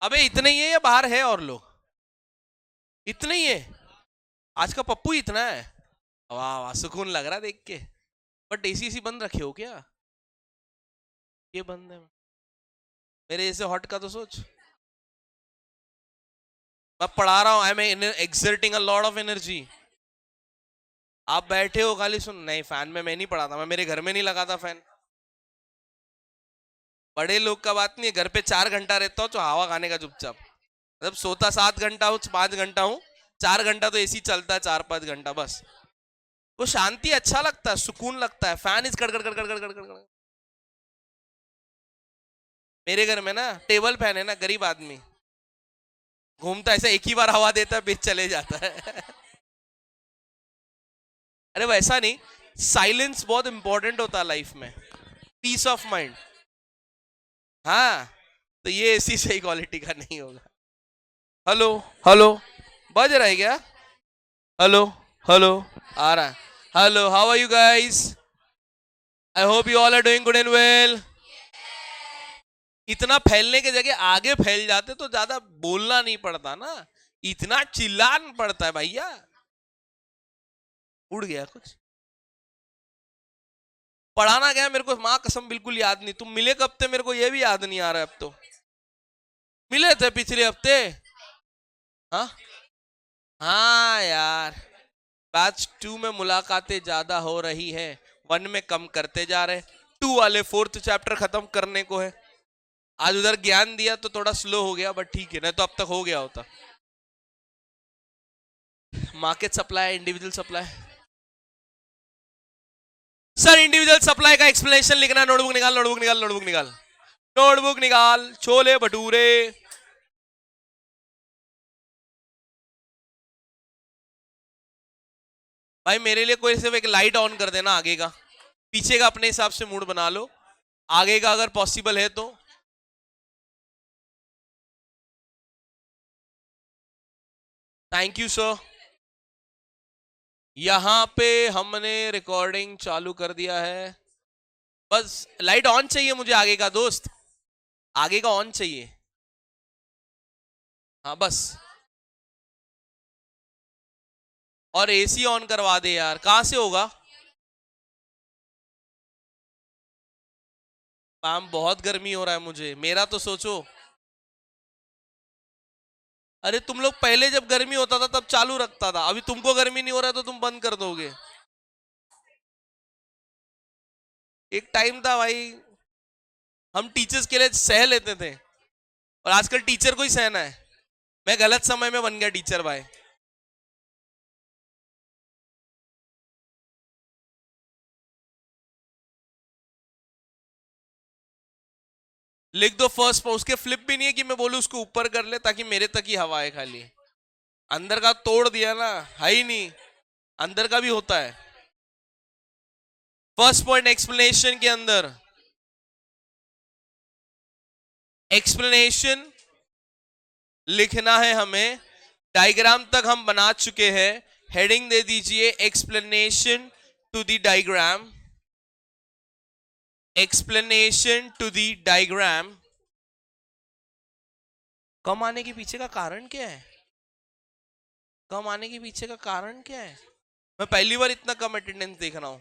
अबे इतने ही है या बाहर है और लोग? इतने ही है? आज का पप्पू ही इतना है? वाह वाह, सुकून लग रहा है देख के। बट एसी सी बंद रखे हो क्या? ये बंद है? मेरे जैसे हॉट का तो सोच। मैं पढ़ा रहा हूँ, I am exerting a lot of energy. आप बैठे हो खाली सुन। नहीं, फैन में मैं नहीं पढ़ाता, मैं मेरे घर में नहीं लगाता फैन। बड़े लोग का बात नहीं है, घर पे 4 घंटा रहता हूँ तो हवा खाने का चुपचाप। मतलब सोता 7 घंटा हूँ, 5 घंटा हूँ, 4 घंटा तो एसी चलता है, 4-5 घंटा बस। वो शांति अच्छा लगता है, सुकून लगता है। फैन इज कड़कड़ कड़कड़ कड़कड़ कड़कड़। मेरे घर में ना टेबल फैन है ना, गरीब आदमी घूमता ऐसा, एक ही बार हवा देता है फिर चले जाता है। अरे वैसा नहीं, साइलेंस बहुत इंपॉर्टेंट होता है लाइफ में, पीस ऑफ माइंड। हाँ, तो ये एसी सही क्वालिटी का नहीं होगा। हेलो, हेलो, बज रहा है क्या? हेलो, हेलो, आ रहा है। Hello, how are you guys? I hope you all are doing good and well. इतना फैलने के जगह आगे फैल जाते तो ज्यादा बोलना नहीं पड़ता ना, इतना चिल्लाना पड़ता है भैया। उड़ गया कुछ? पढ़ाना क्या है मेरे को, माँ कसम बिल्कुल याद नहीं। तुम मिले कब थे? मेरे को ये भी याद नहीं आ रहा है अब तो। मिले थे पिछले हफ्ते। हाँ, हाँ यार। बैच 2 में मुलाकातें ज्यादा हो रही है, 1 में कम करते जा रहे। 2 वाले 4th चैप्टर खत्म करने को है। आज उधर ज्ञान दिया तो थोड़ा स्लो हो गया, बट ठीक है, नहीं तो अब तक हो गया होता। Market supply, individual supply. Sir individual supply का एक्सप्लेनेशन लिखना है। नोटबुक निकाल, नोटबुक निकाल, नोटबुक निकाल, नोटबुक निकाल। छोले भटूरे। भाई मेरे लिए कोई सिर्फ एक लाइट ऑन कर देना आगे का, पीछे का अपने हिसाब से मूड बना लो, आगे का अगर पॉसिबल है तो। Thank you sir. यहां पे हमने रिकॉर्डिंग चालू कर दिया है। बस लाइट ऑन चाहिए मुझे आगे का दोस्त, आगे का ऑन चाहिए। हाँ बस। और एसी ऑन करवा दे यार, कहां से होगा? काम बहुत गर्मी हो रहा है मुझे, मेरा तो सोचो। अरे तुम लोग पहले जब गर्मी होता था तब चालू रखता था, अभी तुमको गर्मी नहीं हो रहा है तो तुम बंद कर दोगे। एक टाइम था भाई, हम टीचर्स के लिए सह लेते थे, और आजकल टीचर को ही सहना है। मैं गलत समय में बन गया टीचर भाई। लिख दो फर्स्ट, उसके फ्लिप भी नहीं है कि मैं बोलूं उसको ऊपर कर ले ताकि मेरे तक ही हवा है खाली। अंदर का तोड़ दिया ना, है ही नहीं। अंदर का भी होता है। फर्स्ट पॉइंट एक्सप्लेनेशन के अंदर, एक्सप्लेनेशन लिखना है हमें। डायग्राम तक हम बना चुके हैं। हेडिंग दे दीजिए explanation to the diagram. Explanation to the diagram. कम आने के पीछे का कारण क्या है? कम आने के पीछे का कारण क्या है? मैं पहली बार इतना कम अटेंडेंस देख रहा हूं।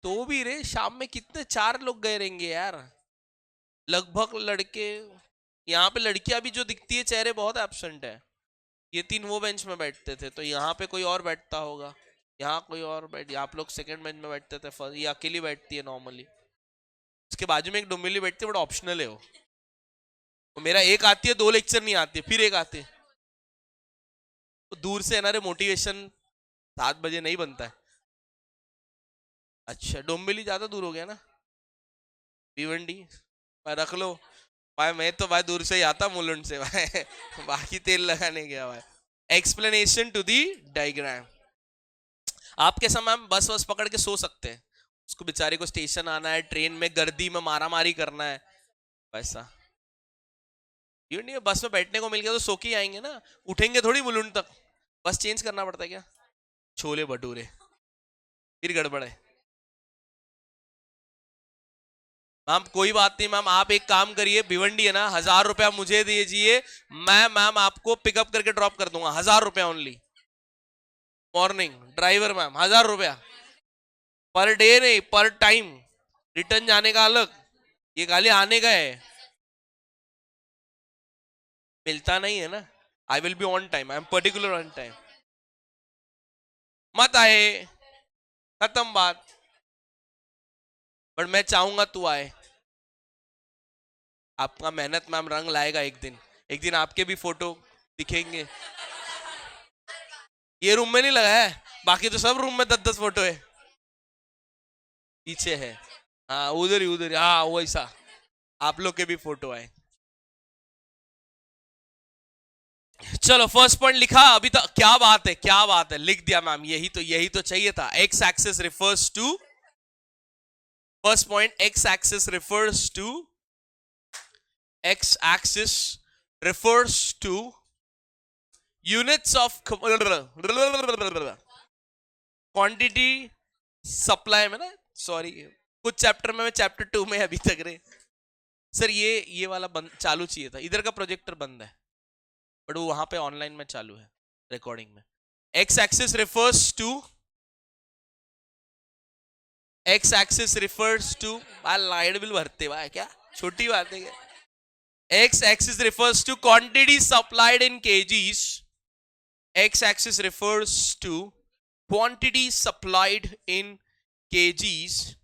तो भी रे, शाम में कितने 4 लोग गए रहेंगे यार, लगभग लड़के। यहाँ पे लड़कियां भी जो दिखती है चेहरे बहुत एब्सेंट है। ये 3 वो बेंच में बैठते थे, तो यहाँ पे कोई और बैठता होगा। यहाँ कोई और बैठ, आप लोग सेकंड बेंच में बैठते थे, फर्स्ट ये अकेली बैठती है नॉर्मली। उसके बाजू में एक डुमिली बैठती है, बट ऑप्शनल है वो। तो मेरा एक आती है, 2 लेक्चर नहीं आती, फिर एक आते। तो दूर से है ना रे, मोटिवेशन 7 बजे नहीं बनता है। अच्छा, डोंबिवली ज्यादा दूर हो गया ना, भिवंडी। भाई रख लो। भाई मैं तो भाई दूर से ही आता मुलुंड से भाई। बाकी तेल लगाने गया भाई। Explanation to the diagram. आपके समय हम बस वस पकड़ के सो सकते हैं, उसको बेचारे को स्टेशन आना है, ट्रेन में गर्दी में मारा मारी करना है, वैसा। ये नहीं है, बस में बैठने को मिल गया तो सो के ही आएंगे ना, उठेंगे थोड़ी मुलुंड तक। बस चेंज करना पड़ता है क्या? छोले भटूरे, फिर गड़बड़ है। मैम कोई बात नहीं मैम, आप एक काम करिए, भिवंडी है ना, 1000 रुपया मुझे दीजिए, मैं मैम आपको पिकअप करके ड्रॉप कर दूंगा, 1000 रुपया ओनली। मॉर्निंग ड्राइवर मैम, 1000 रुपया पर डे, नहीं पर टाइम, रिटर्न जाने का अलग, ये खाली आने का है, मिलता नहीं है ना। I will be on time, I am particular on time. मत आए, खत्म बात। बट मैं चाहूंगा तू आए, आपका मेहनत मैम रंग लाएगा एक दिन, एक दिन आपके भी फोटो दिखेंगे। ये रूम में नहीं लगा है, बाकी तो सब रूम में 10-10 फोटो है। पीछे है, हाँ उधर ही उधर ही, हाँ वैसा आप लोग के भी फोटो आए। चलो फर्स्ट पॉइंट लिखा अभी तक, क्या बात है क्या बात है, लिख दिया मैम, यही तो चाहिए था। X axis refers to, first point, X axis refers to, X axis refers to units of quantity supply में ना, सॉरी कुछ चैप्टर में, मैं चैप्टर 2 में अभी तक रे सर, ये वाला बंद चालू चाहिए था, इधर का प्रोजेक्टर बंद है, बट वो वहां पे ऑनलाइन में चालू है रिकॉर्डिंग में। X axis refers to, X axis refers to, light bill भरते हुआ है क्या, छोटी बात है क्या। X axis refers to quantity supplied in kgs. X axis refers to quantity supplied in kgs.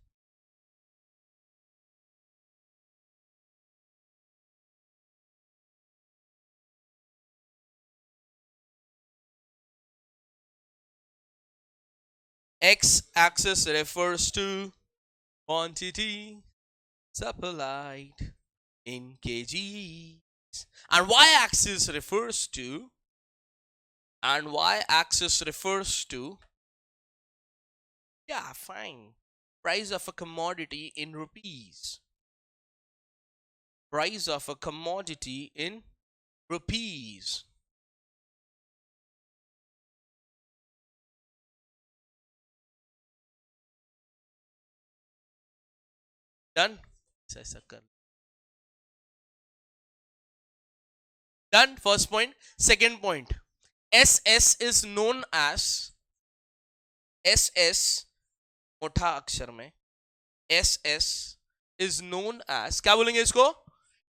X axis refers to quantity supplied in kgs. And Y axis refers to, yeah, fine, price of a commodity in rupees. Price of a commodity in rupees. Done? Done. First point. Second point. SS is known as, SS मोटा अक्षर में, SS is known as, क्या बोलेंगे इसको,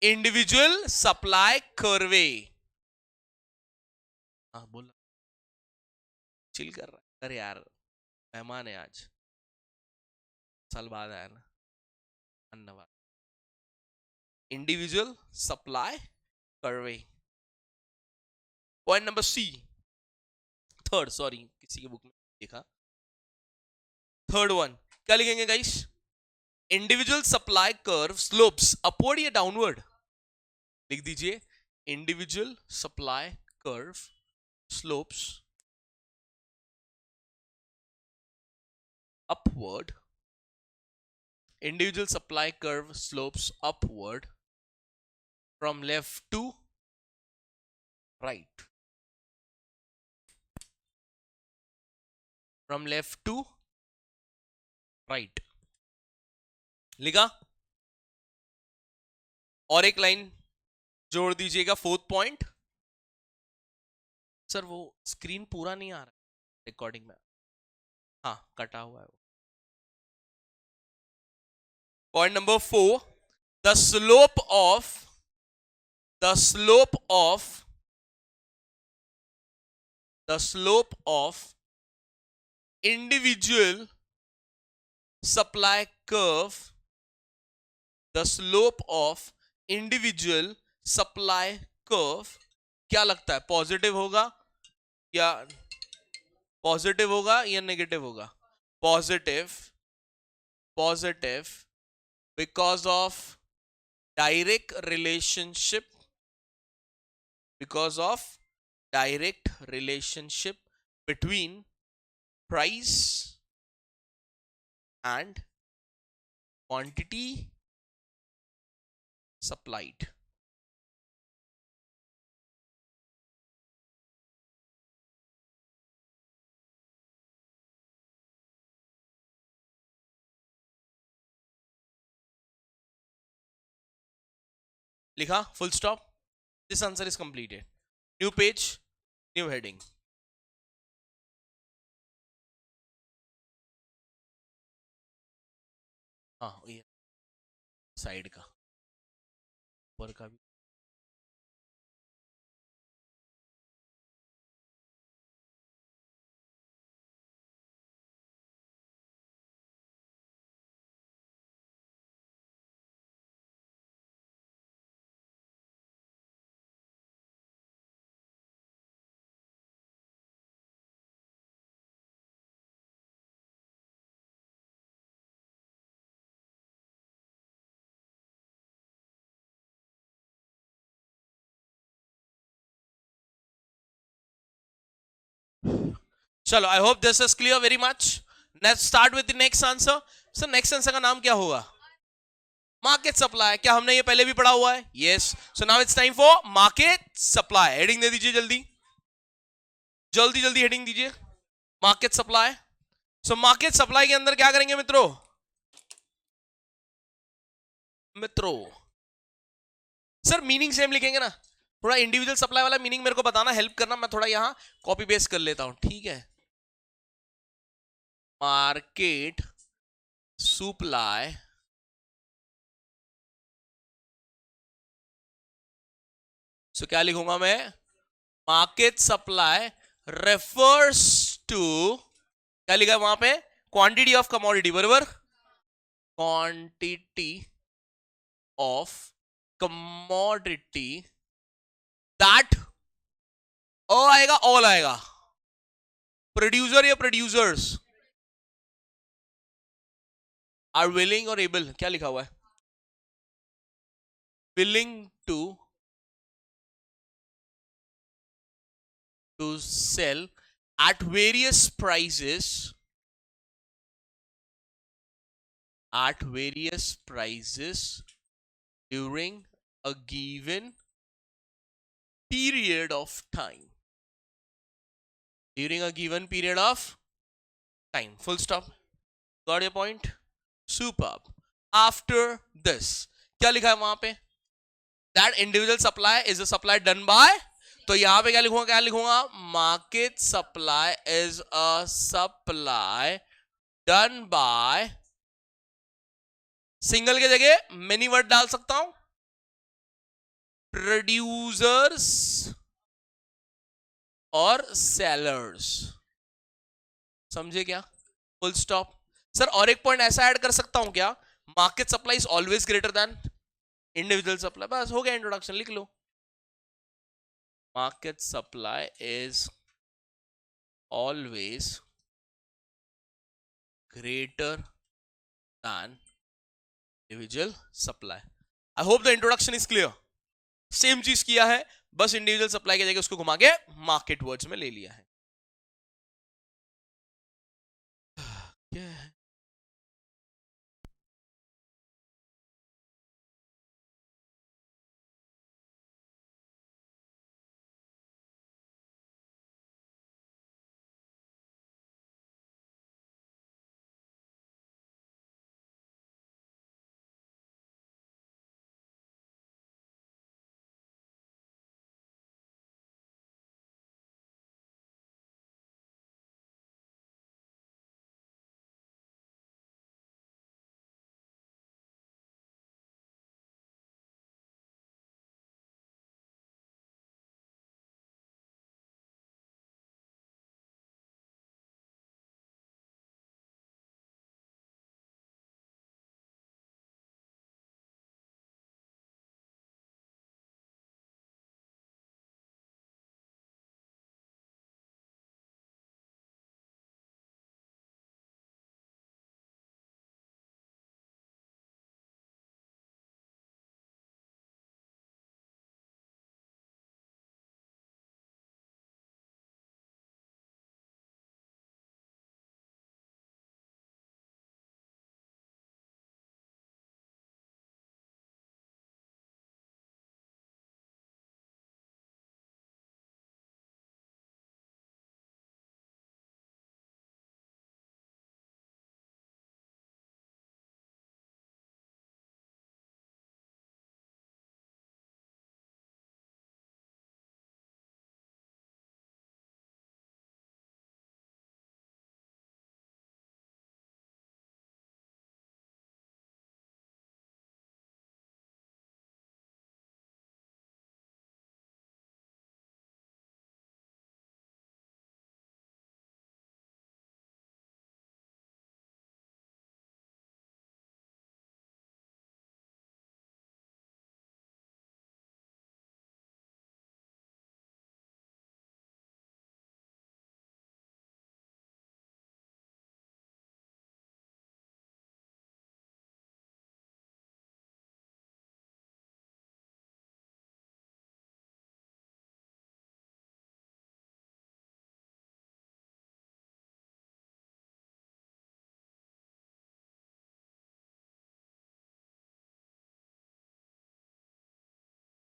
individual supply curve. हाँ बोल, chill कर रहा है, अरे यार मेहमान है आज, साल बाद आया ना, धन्यवाद। Individual supply curve. Point number C, third, sorry किसी की बुक में देखा, थर्ड वन क्या लिखेंगे guys, individual supply curve slopes upward या डाउनवर्ड, लिख दीजिए individual supply curve slopes upward, individual supply curve slopes upward from left to right, from left to right, लिखा। और एक लाइन जोड़ दीजिएगा, फोर्थ पॉइंट। सर वो स्क्रीन पूरा नहीं आ रहा रिकॉर्डिंग में, हाँ कटा हुआ है वो। Point number 4, the slope of, the slope of individual supply curve, the slope of individual supply curve क्या लगता है, पॉजिटिव होगा या नेगेटिव होगा, positive, because of direct relationship, between price and quantity supplied. लिखा, full stop, this answer is completed. New page, new heading. हाँ ये side का, ऊपर का भी. चलो, I hope this is clear very much. Let's start with the next answer. Sir next answer का नाम क्या होगा? Market supply. क्या हमने ये पहले भी पढ़ा हुआ है? Yes. So now it's time for market supply. Heading दे दीजिए जल्दी जल्दी जल्दी, हेडिंग दीजिए. Market supply. So market supply के अंदर क्या करेंगे मित्रों? मित्रों सर मीनिंग सेम लिखेंगे ना? थोड़ा इंडिविजुअल सप्लाई वाला मीनिंग मेरे को बताना, हेल्प करना, मैं थोड़ा यहां कॉपी पेस्ट कर लेता हूं, ठीक है? Market supply. सो क्या लिखूंगा मैं? मार्केट सप्लाई रेफर्स टू, क्या लिखा है वहां पे? क्वांटिटी ऑफ कमोडिटी, बराबर. क्वांटिटी ऑफ कमोडिटी दैट, आएगा, ऑल आएगा. प्रोड्यूसर या प्रोड्यूसर्स आर विलिंग और एबल, क्या लिखा हुआ है? Willing to sell at various prices, at various prices during a given period of time, during a given period of time, full stop. Got your point? Superb. After this क्या लिखा है वहां पे? That individual supply is a supply done by, तो यहां पे क्या लिखूंगा, क्या लिखूंगा? Market supply is a supply done by, single के जगह मेनी वर्ड डाल सकता हूं, प्रोड्यूसर्स और सेलर्स. समझे क्या? Full stop. सर और एक पॉइंट ऐसा ऐड कर सकता हूं क्या? Market supply is always greater than individual supply. बस हो गया, इंट्रोडक्शन लिख लो. Market supply is always greater than individual supply. I hope the introduction is clear. Same चीज किया है, बस इंडिविजुअल सप्लाई की जगह उसको घुमा के मार्केट वर्ड्स में ले लिया है. क्या है?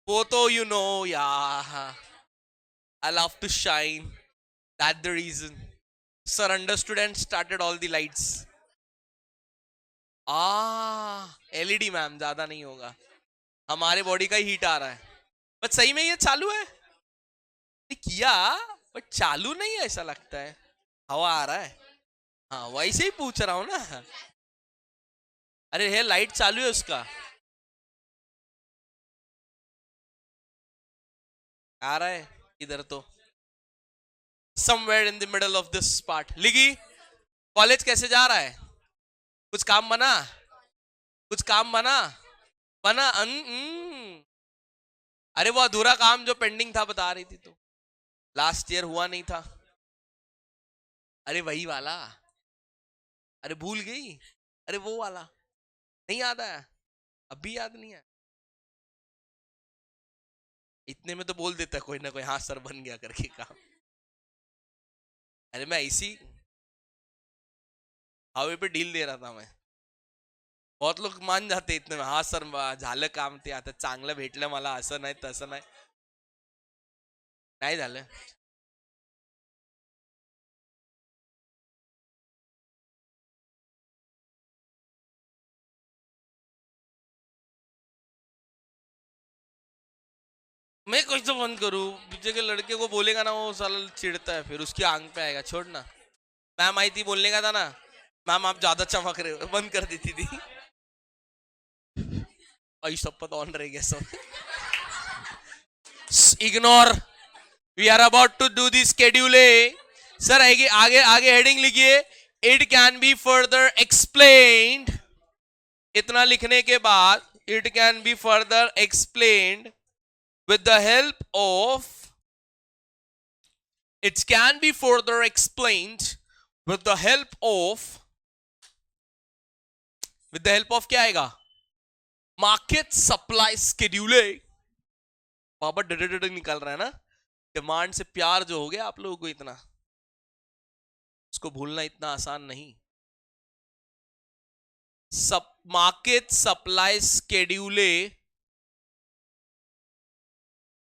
वो तो यू नो या I love to shine. That's the reason. Sir understood and started all the lights. LED ma'am, ज्यादा नहीं होगा, हमारे बॉडी का ही हीट आ रहा है। बट सही में ये चालू है, किया बट चालू नहीं है ऐसा लगता है, हवा आ रहा है। हाँ वैसे ही पूछ रहा हूं ना। अरे है लाइट चालू है उसका, आ रहा है इधर तो। Somewhere in the middle of this part. लिगी, कॉलेज कैसे जा रहा है? कुछ काम बना? कुछ काम बना? बना अरे वो अधूरा काम जो पेंडिंग था बता रही थी तो, लास्ट ईयर हुआ नहीं था। अरे वही वाला, अरे भूल गई, अरे वो वाला नहीं याद आया, अभी याद नहीं है। इतने में तो बोल देता कोई ना कोई, हाँ सर बन गया करके काम। अरे मैं इसी हावे पे डील दे रहा था मैं, बहुत लोग मान जाते इतने में, हाँ सर झालं काम, ते आता चांगलं भेटलं मला, असं नाही तसं नाही, नाही झालं। मैं कुछ तो बंद करूं, पीछे के लड़के को बोलेगा ना वो साला चिढ़ता है, फिर उसकी आंख पे आएगा, छोड़ ना। मैम आई थी, बोलने का था ना, मैम आप ज्यादा चमक रहे हो, बंद कर देती थी। आई सब पता ऑन रह गया सब। Ignore, we are about to do the schedule A. Sir आगे आगे आगे हेडिंग लिखिए, it can be further explained. इतना लिखने के बाद it can be further explained with the help of, it can be further explained with the help of, with the help of क्या आएगा? Market supply schedule. बाबा डड निकल रहा है ना, डिमांड से प्यार जो हो गया आप लोगों को इतना, उसको भूलना इतना आसान नहीं। Market supply schedule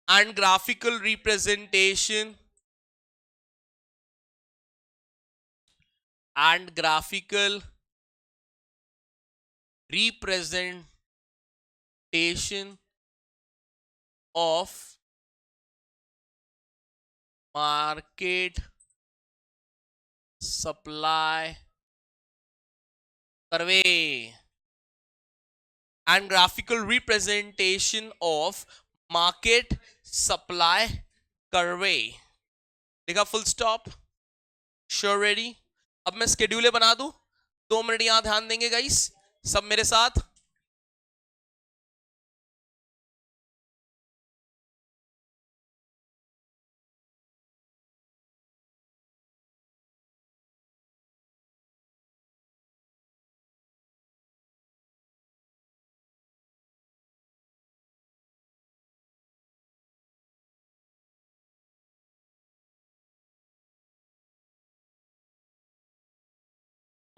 and graphical representation and graphical representation of market supply survey and graphical representation of market supply करवे, लिखा फुल स्टॉप। Sure ready. अब मैं स्केड्यूल बना दूं, 2 मिनट यहां ध्यान देंगे गाइस सब मेरे साथ।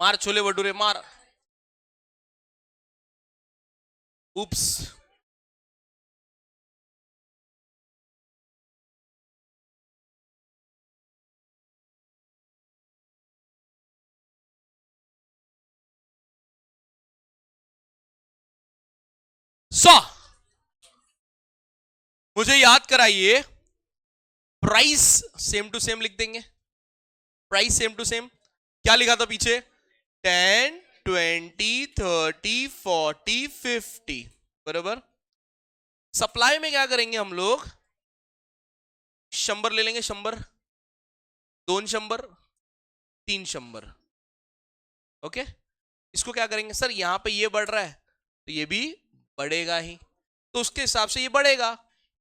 मार छोले भटूरे मार। उप्स, मुझे याद कराइए, प्राइस सेम टू सेम लिख देंगे, प्राइस सेम टू सेम। क्या लिखा था पीछे? 10, 20, 30, 40, 50, बराबर। सप्लाई में क्या करेंगे हम लोग? 100 ले लेंगे, 100, 2 100, 3 100। ओके, इसको क्या करेंगे? सर यहां पे ये बढ़ रहा है तो ये भी बढ़ेगा ही, तो उसके हिसाब से ये बढ़ेगा।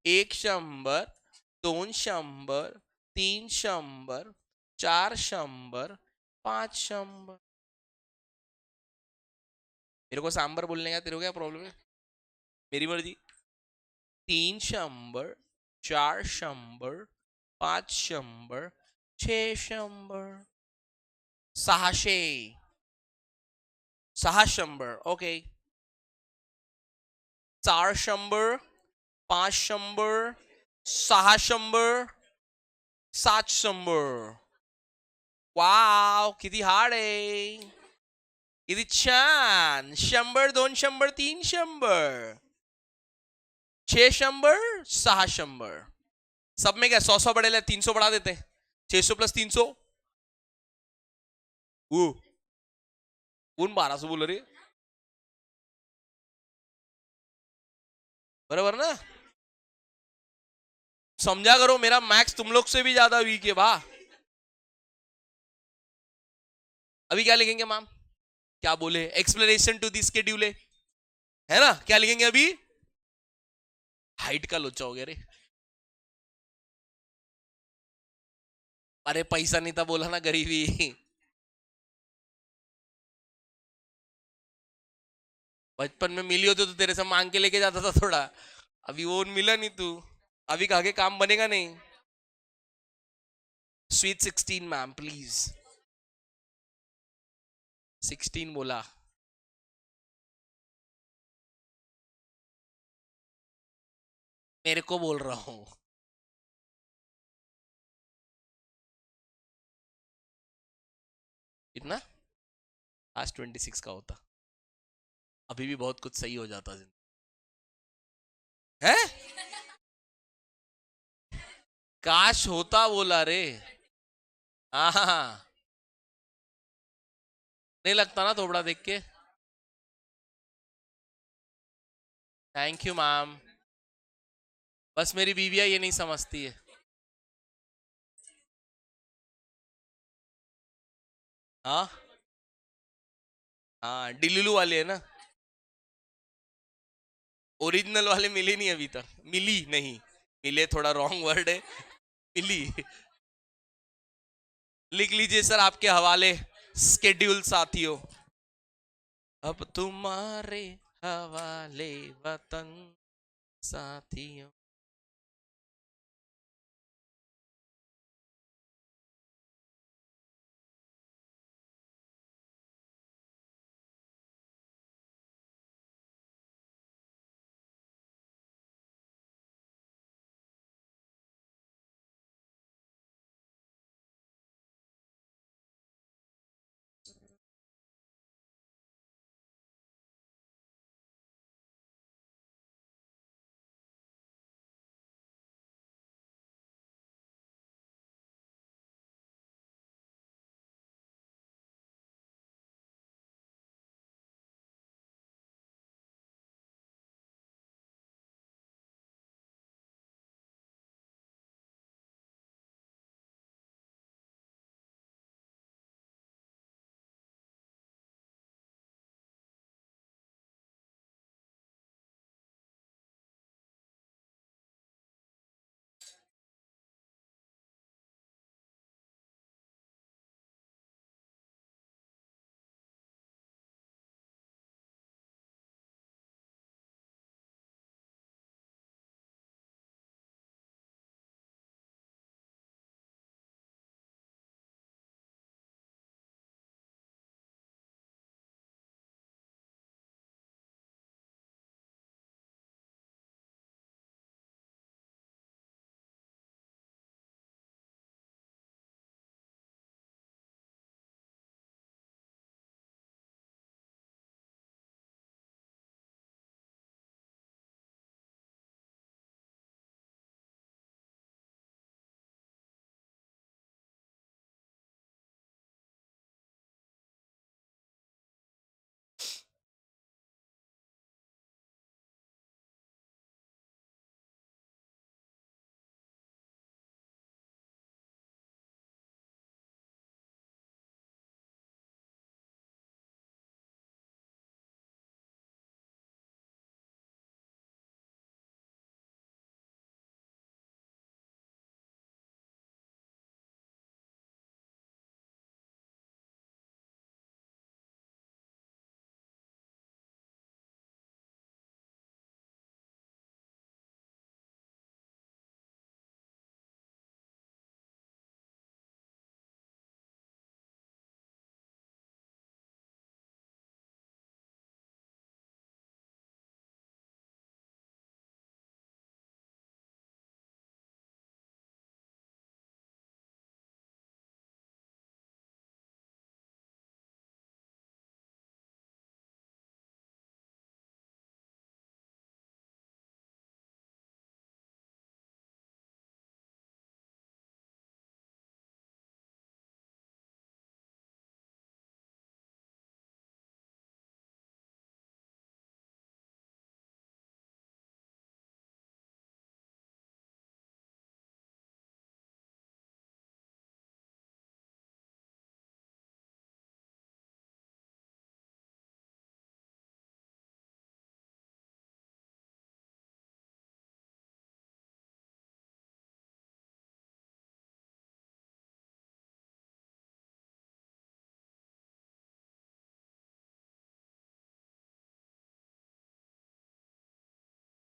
1 100, 2 100, 3 100, 4 100, 5 100। मेरे को सांबर बोलने का तेरे को क्या प्रॉब्लम है? मेरी मर्जी। 3 100, 4 100, 5 100, 6 100, 600, 600। ओके, 4 100, 500, 600, 700. वाव, किती हार्ड आहे, किती छान. 100, 200, 300, 600, 600. सब में क्या 100 बढ़ेगा, 300 बढ़ा देते. 600 प्लस 300. कोण 1200 बोल रे, बराबर ना. समझा करो, मेरा मैक्स तुम लोग से भी ज्यादा वीक है बा. अभी क्या लिखेंगे मैम, क्या बोले, एक्सप्लेनेशन टू दी स्केड्यूल है ना. क्या लिखेंगे अभी, हाइट का लोचा हो गया रे. अरे पैसा नहीं था बोला ना, गरीबी. बचपन में मिली होती तो तेरे से मांग के लेके जाता था थोड़ा. अभी वो मिला नहीं तू, अभी कहा के काम बनेगा नहीं. Sweet 16 ma'am please. 16 बोला. मेरे को बोल रहा हूं. इतना आज 26 का होता, अभी भी बहुत कुछ सही हो जाता है. काश होता बोला रे. हाँ, नहीं लगता ना थोबड़ा देख के. Thank you ma'am. बस मेरी बीविया ये नहीं समझती है. हाँ हाँ, डिल्लू वाले है ना. ओरिजिनल वाले मिले नहीं अभी तक, मिली नहीं. मिले थोड़ा रॉन्ग वर्ड है. मिली. लिख लीजिए सर आपके हवाले, स्केड्यूल साथियों. अब तुम्हारे हवाले वतन साथियों.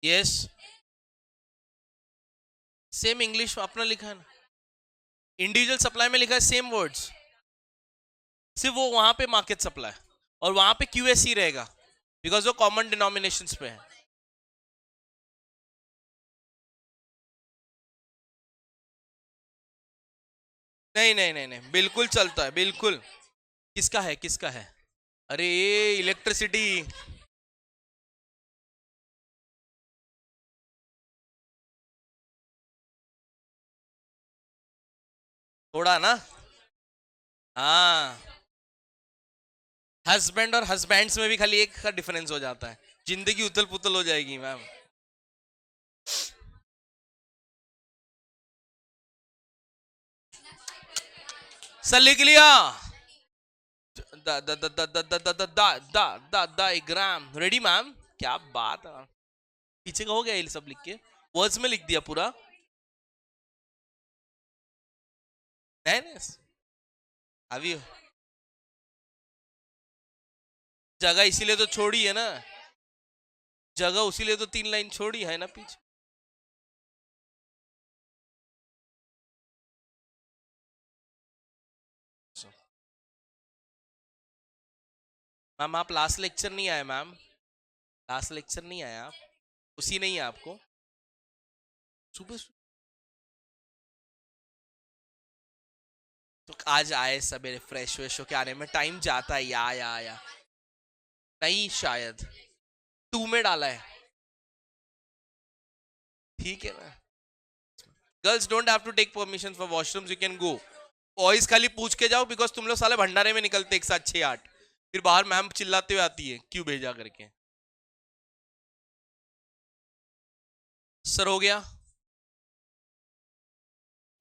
यस, सेम इंग्लिश अपना लिखा है ना, इंडिविजुअल सप्लाई में लिखा है सेम वर्ड्स, सिर्फ वो वहां पे मार्केट सप्लाई और वहां पे क्यूएससी रहेगा, बिकॉज वो कॉमन डिनोमिनेशंस पे है। नहीं नहीं नहीं नहीं, बिल्कुल चलता है, बिल्कुल। किसका है, किसका है? अरे इलेक्ट्रिसिटी। थोड़ा ना, हाँ। हस्बैंड और हस्बैंड्स में भी खाली एक का डिफरेंस हो जाता है, जिंदगी उथल पुथल हो जाएगी मैम। सर लिख लिया। डायग्राम रेडी मैम, क्या बात है। पीछे का हो गया ये सब लिख के, वर्ड्स में लिख दिया पूरा। नहीं नहीं, अभी जगह इसीलिए तो छोड़ी है ना, जगह उसीलिए तो 3 लाइन छोड़ी है ना पीछे। मैम आप लास्ट लेक्चर नहीं आए मैम, लास्ट लेक्चर नहीं आए आप, उसी नहीं है आपको। सुबह तो आज आए सवेरे फ्रेश व्रेश होके, आने में टाइम जाता है या नहीं, शायद 2 में डाला है। ठीक है ना, girls don't have to take permission for washrooms, you can go. Boys खाली पूछ के जाओ, बिकॉज तुम लोग साले भंडारे में निकलते एक साथ 6-8, फिर बाहर मैम चिल्लाते हुए आती है क्यों भेजा करके। सर हो गया,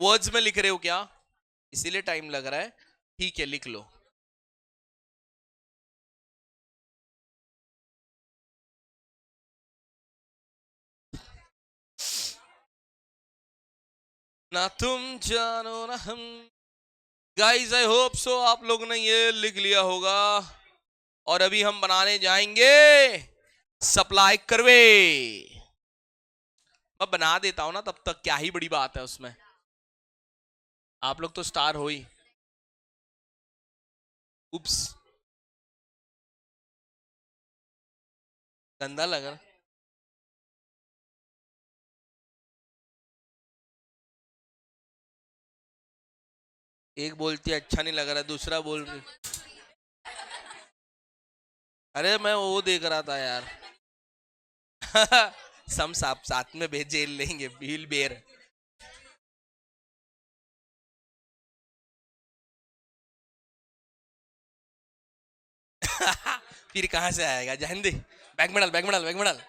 वर्ड्स में लिख रहे हो क्या, इसीलिए टाइम लग रहा है। ठीक है लिख लो। ना तुम जानो ना हम। गाइस आई होप सो आप लोग ने ये लिख लिया होगा, और अभी हम बनाने जाएंगे सप्लाई करवे। मैं बना देता हूं ना तब तक, क्या ही बड़ी बात है उसमें, आप लोग तो स्टार हो ही। उप्स, गंदा लग रहा। एक बोलती है अच्छा नहीं लग रहा, दूसरा बोल रही। अरे मैं वो देख रहा था यार। सम साथ साथ में भेज लेंगे, व्हील बेयर। फिर कहां से आएगा, जान दे। बैग में डाल, बैग में डाल, बैग में डाल।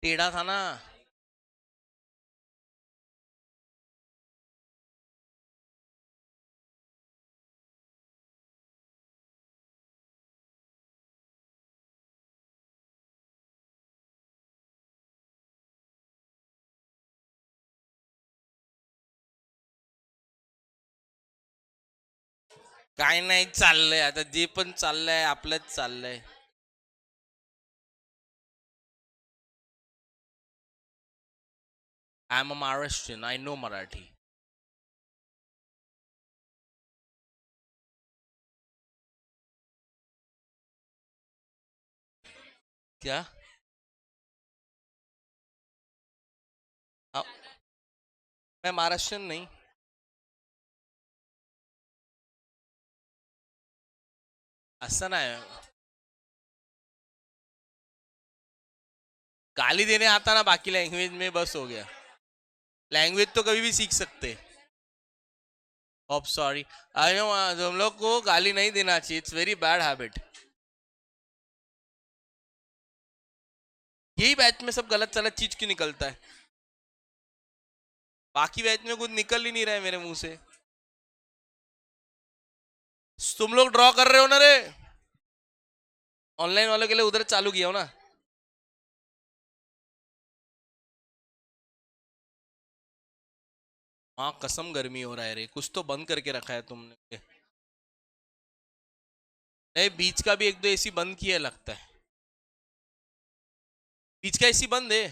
टेढ़ा था ना। काय नाही चाललंय आता, जे पण चाललंय आपलंच चाललंय। I am a Maharashtrian, I know Marathi. क्या? हाँ, मैं महाराष्ट्रियन नहीं. असं नाही. गाली देने आता ना बाकी लैंग्वेज में बस हो गया. लैंग्वेज तो कभी भी सीख सकते. Op sorry. I know. तुम लोग को गाली नहीं देना चाहिए. It's very bad habit. यही बैच में सब गलत सलत चीज क्यों निकलता है? बाकी बैच में कुछ निकल ही नहीं रहा है मेरे मुंह से. तुम लोग ड्रॉ कर रहे हो ना रे. ऑनलाइन वालों के लिए उधर चालू किया हो ना. हाँ कसम गर्मी हो रहा है रे. कुछ तो बंद करके रखा है तुमने. नहीं, बीच का भी एक दो एसी बंद किया है लगता है. बीच का एसी बंद है.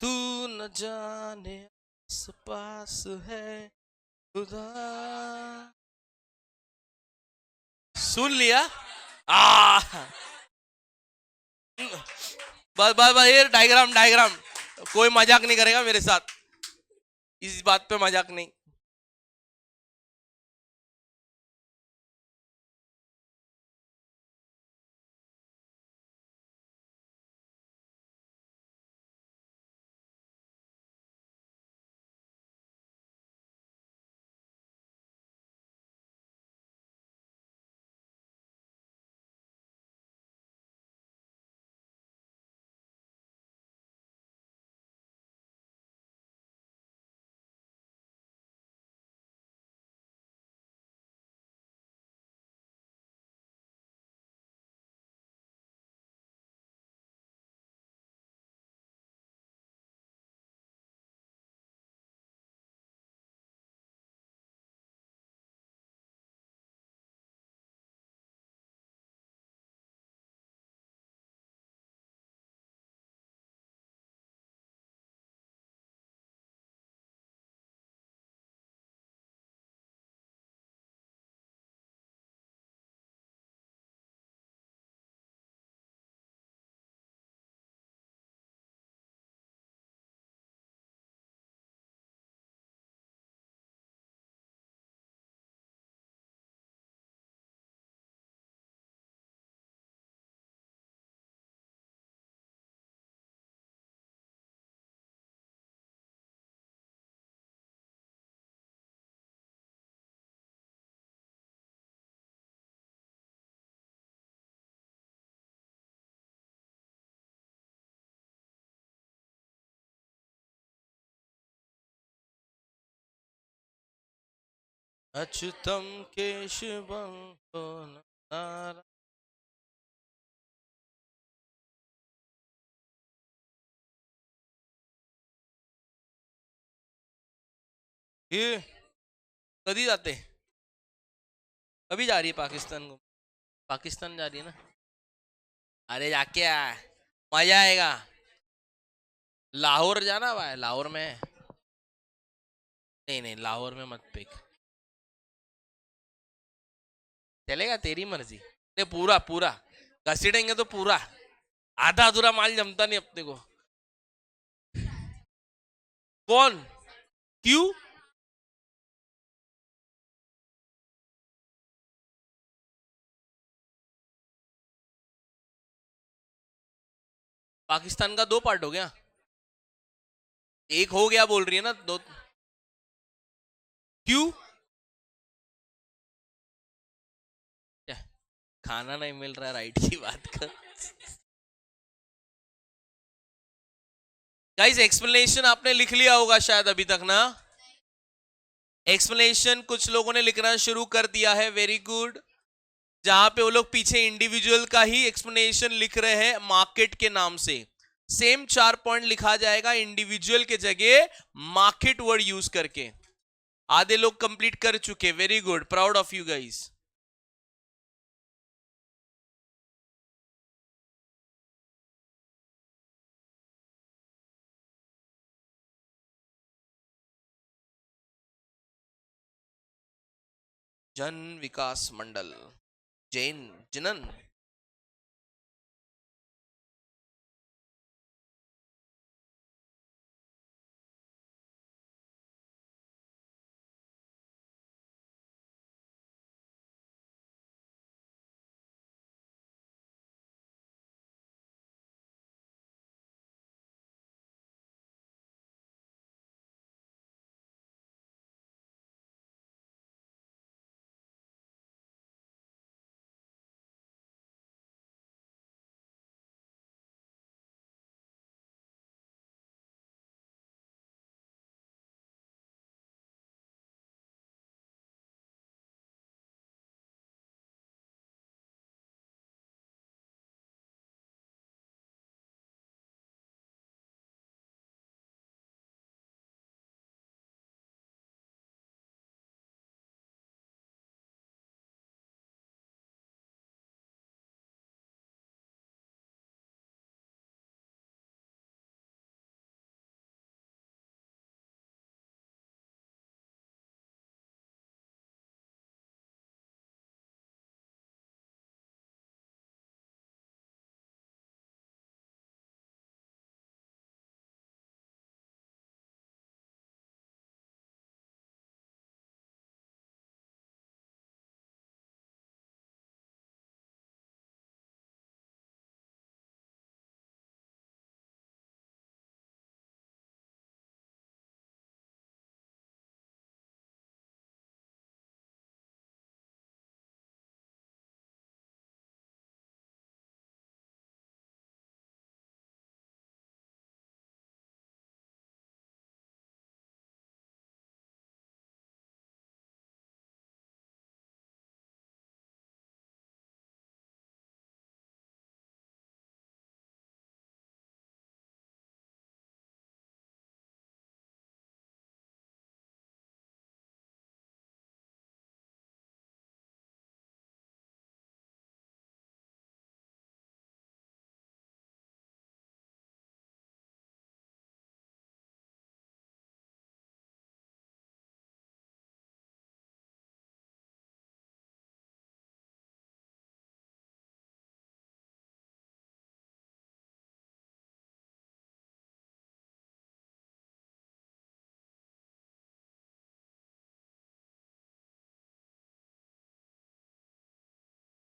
तू न जाने आस पास है खुदा. सुन लिया. आ बस बस बस ये डायग्राम डायग्राम. कोई मजाक नहीं करेगा मेरे साथ. इस बात पे मजाक नहीं. अच्युतम केशवम नारायण. ये कधी जाते? कभी जा रही है पाकिस्तान को? पाकिस्तान जा रही है ना. अरे जाके आ. मजा आएगा. लाहौर जाना भाई. लाहौर में. नहीं नहीं लाहौर में मत पिक. चलेगा तेरी मर्जी. नहीं पूरा पूरा घसीटेंगे तो पूरा. आधा अधूरा माल जमता नहीं अपने को. कौन? क्यों? पाकिस्तान का 2 पार्ट हो गया, एक हो गया बोल रही है ना, दो क्यों? क्या, खाना नहीं मिल रहा, राइट की बात कर। गाइस एक्सप्लेनेशन आपने लिख लिया होगा शायद अभी तक ना, एक्सप्लेनेशन कुछ लोगों ने लिखना शुरू कर दिया है, वेरी गुड। जहां पे वो लोग पीछे इंडिविजुअल का ही एक्सप्लेनेशन लिख रहे हैं मार्केट के नाम से, सेम 4 पॉइंट लिखा जाएगा इंडिविजुअल के जगह मार्केट वर्ड यूज करके। आधे लोग कंप्लीट कर चुके, very good, proud of you guys. जन विकास मंडल, जैन जनन।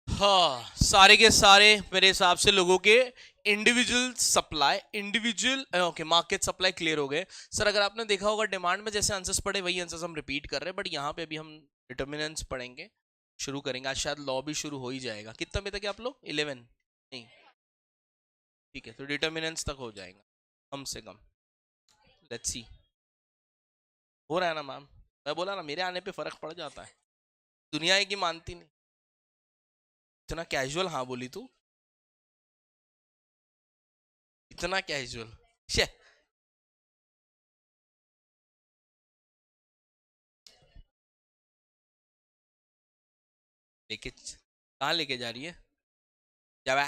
हाँ, सारे के सारे मेरे हिसाब से लोगों के individual supply, individual okay market supply clear हो गए। सर अगर आपने देखा होगा डिमांड में जैसे आंसर्स पढ़े वही आंसर्स हम रिपीट कर रहे हैं, बट यहाँ पे अभी हम डिटर्मिनेंट्स पढ़ेंगे, शुरू करेंगे। आज शायद लॉ भी शुरू हो ही जाएगा। कितना बजे तक है आप लोग? 11? नहीं, ठीक है, तो डिटर्मिनेंट्स तक हो जाएगा कम से कम। लेट्स सी, हो रहा है ना मैम? मैं बोला ना मेरे आने पे फर्क पड़ जाता है, दुनिया है कि मानती नहीं। इतना कैजुअल हाँ बोली तू, इतना कैजुअल। शे, लेके कहाँ लेके जा रही है? जब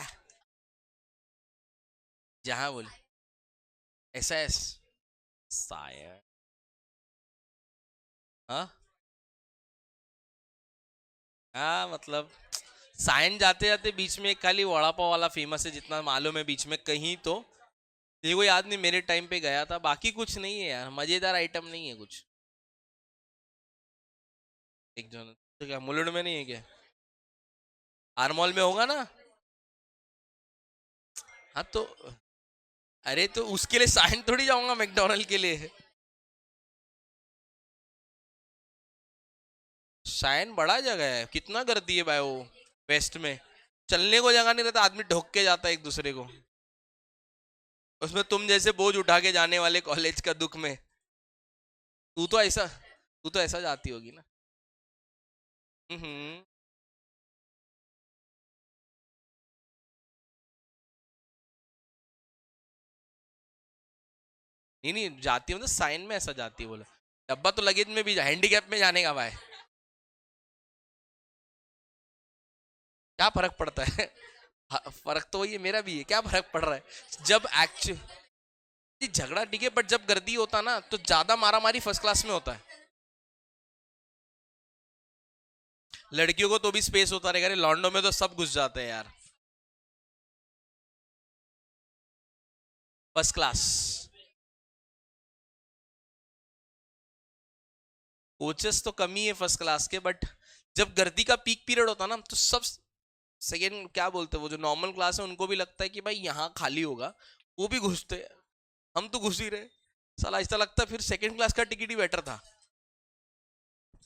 जहाँ बोली ऐसा है शायद। हाँ हाँ, मतलब साइन जाते जाते बीच में एक खाली वड़ा पाव वाला फेमस है जितना मालूम है, बीच में कहीं तो ये कोई याद नहीं, मेरे टाइम पे गया था, बाकी कुछ नहीं है यार, मजेदार आइटम नहीं है कुछ। एक जो तो क्या मुलुंड में नहीं है क्या? आर मॉल में होगा ना। हाँ तो अरे तो उसके लिए साइन थोड़ी जाऊंगा मैकडोनल्ड के लिए। साइन बड़ा जगह है, कितना करती है भाई वो वेस्ट में। चलने को जगह नहीं रहता, आदमी ढोक के जाता है एक दूसरे को। उसमें तुम जैसे बोझ उठा के जाने वाले कॉलेज का दुख में। तू तो ऐसा तू तो ऐसा जाती होगी ना। हम्म। नहीं नहीं जाती हूँ तो साइन में ऐसा जाती है बोला। डब्बा तो लगेज में भी हैंडीकैप में जाने का भाई। क्या फर्क पड़ता है? हाँ, फर्क तो वही है, मेरा भी है, क्या फर्क पड़ रहा है जब एक्चुअली झगड़ा ठीक है, बट जब गर्दी होता ना तो ज्यादा मारा मारी फर्स्ट क्लास में होता है। लड़कियों को तो भी स्पेस होता रहेगा रे, लॉन्डो में तो सब घुस जाते हैं यार। First class. कोचेस तो कमी है फर्स्ट क्लास के, बट जब गर्दी का पीक पीरियड होता ना तो सब सेकेंड क्या बोलते हैं, वो जो नॉर्मल क्लास है उनको भी लगता है कि भाई यहाँ खाली होगा, वो भी घुसते हैं। हम तो घुस ही रहे। साला ऐसा लगता है फिर सेकंड क्लास का टिकट ही बेटर था।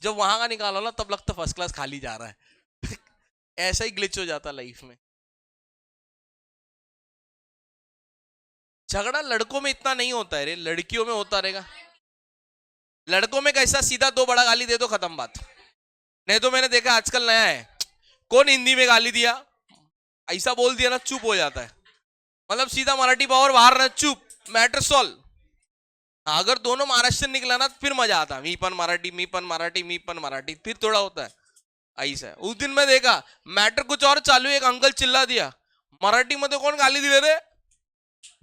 जब वहां का निकालो ना तब लगता फर्स्ट क्लास खाली जा रहा है। ऐसा ही ग्लिच हो जाता लाइफ में। झगड़ा लड़कों में इतना नहीं होता है रे, लड़कियों में होता रहेगा। लड़कों में कैसा सीधा दो बड़ा गाली दे दो खत्म बात। नहीं तो मैंने देखा आजकल नया है, कौन हिंदी में गाली दिया, ऐसा बोल दिया ना चुप हो जाता है। मतलब सीधा मराठी पावर बाहर ना, चुप, मैटर सॉल्व। अगर दोनों महाराष्ट्र निकला ना तो फिर मजा आता, मी पण मराठी मी पण मराठी मी पण मराठी, फिर थोड़ा होता है ऐसा है। उस दिन मैं देखा मैटर कुछ और चालू है, एक अंकल चिल्ला दिया, मराठी मध्ये कोण गाली दिले रे,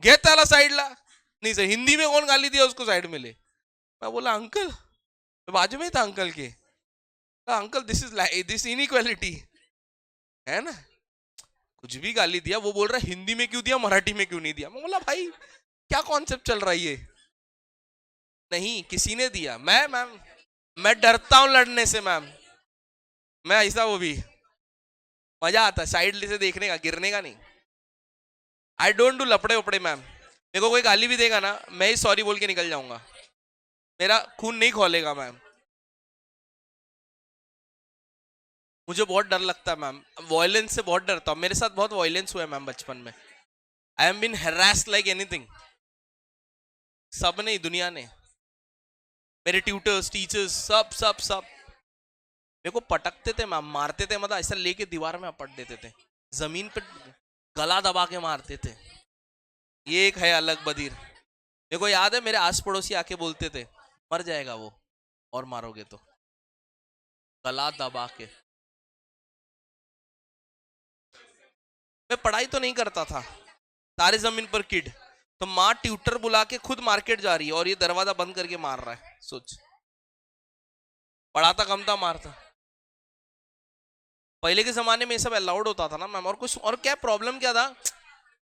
घे त्याला साइडला। नहीं सर, हिंदी में कौन गाली दिया उसको साइड में ले। मैं बोला अंकल, बाजू में था अंकल के, अंकल दिस इनइक्वालिटी है ना, कुछ भी गाली दिया, वो बोल रहा है हिंदी में क्यों दिया मराठी में क्यों नहीं दिया। मैं बोला भाई क्या कॉन्सेप्ट चल रहा है ये। नहीं किसी ने दिया, मैं मैम, मैं डरता हूं लड़ने से मैम। मैं ऐसा वो भी मजा आता है साइड से देखने का, गिरने का नहीं। आई डोंट डू लपड़े उपड़े मैम। मेरे को कोई गाली भी देगा ना मैं ही सॉरी बोल के निकल जाऊंगा, मेरा खून नहीं खोलेगा मैम। मुझे बहुत डर लगता है मैम, वॉयलेंस से बहुत डरता हूँ, मेरे साथ बहुत वॉयलेंस हुआ है मैम बचपन में। I am been harassed like anything. सब ने, दुनिया ने, मेरे ट्यूटर्स टीचर्स सब सब सब मेरे को पटकते थे मैम, मारते थे, मतलब ऐसा लेके दीवार में अपट देते थे, जमीन पे गला दबा के मारते थे। ये एक है अलग बदीर। मेरे को याद है मेरे आस पड़ोसी आके बोलते थे मर जाएगा वो और मारोगे तो, गला दबा के। मैं पढ़ाई तो नहीं करता था, सारे जमीन पर किड, तो माँ ट्यूटर बुला के खुद मार्केट जा रही है और ये दरवाजा बंद करके मार रहा है, सोच। पढ़ाता कम था, मारता। पहले के जमाने में ये सब अलाउड होता था ना मैम, और कुछ और क्या प्रॉब्लम क्या था,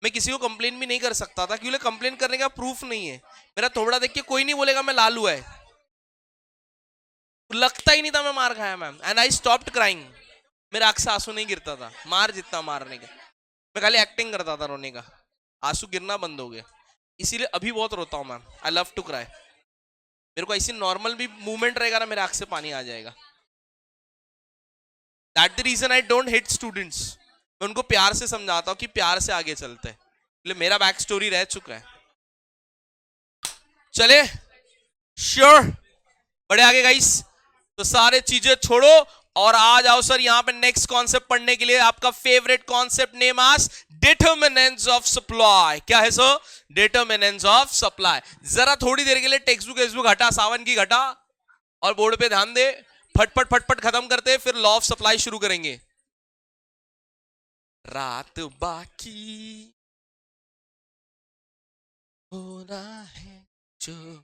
मैं किसी को कंप्लेन भी नहीं कर सकता था क्योंकि कंप्लेन करने का प्रूफ नहीं है। मेरा थोड़ा देख के कोई नहीं बोलेगा मैं लालू है, लगता ही नहीं था मैं मार खाया ma'am, and I stopped crying. मेरे आंख से आंसू नहीं गिरता था मार जितना मारने का, मैं खाली एक्टिंग करता था रोने का, आंसू गिरना बंद हो गया। इसीलिए अभी बहुत रोता हूँ ma'am, I love to cry. मेरे को ऐसी नॉर्मल भी मूवमेंट रहेगा ना मेरे आंख से पानी आ जाएगा। That the reason I don't hate students. मैं उनको प्यार से समझाता हूँ कि प्यार से आगे चलते हैं, इसलिए मेरा बैक स्टोरी रह चुका है। चले, श्योर, बड़े आगे गाइस। तो सारे चीजें छोड़ो और आ जाओ सर यहाँ पे नेक्स्ट कॉन्सेप्ट पढ़ने के लिए, आपका फेवरेट कॉन्सेप्ट नेम आज डिटरमिनेंट्स ऑफ सप्लाई। क्या है सर? Determinants of supply. जरा थोड़ी देर के लिए टेक्स्ट बुक हटा, सावन की घटा, और बोर्ड पे ध्यान दे। फटफट फटफट खत्म करते फिर लॉ ऑफ सप्लाई शुरू करेंगे। रात बाकी होना है जो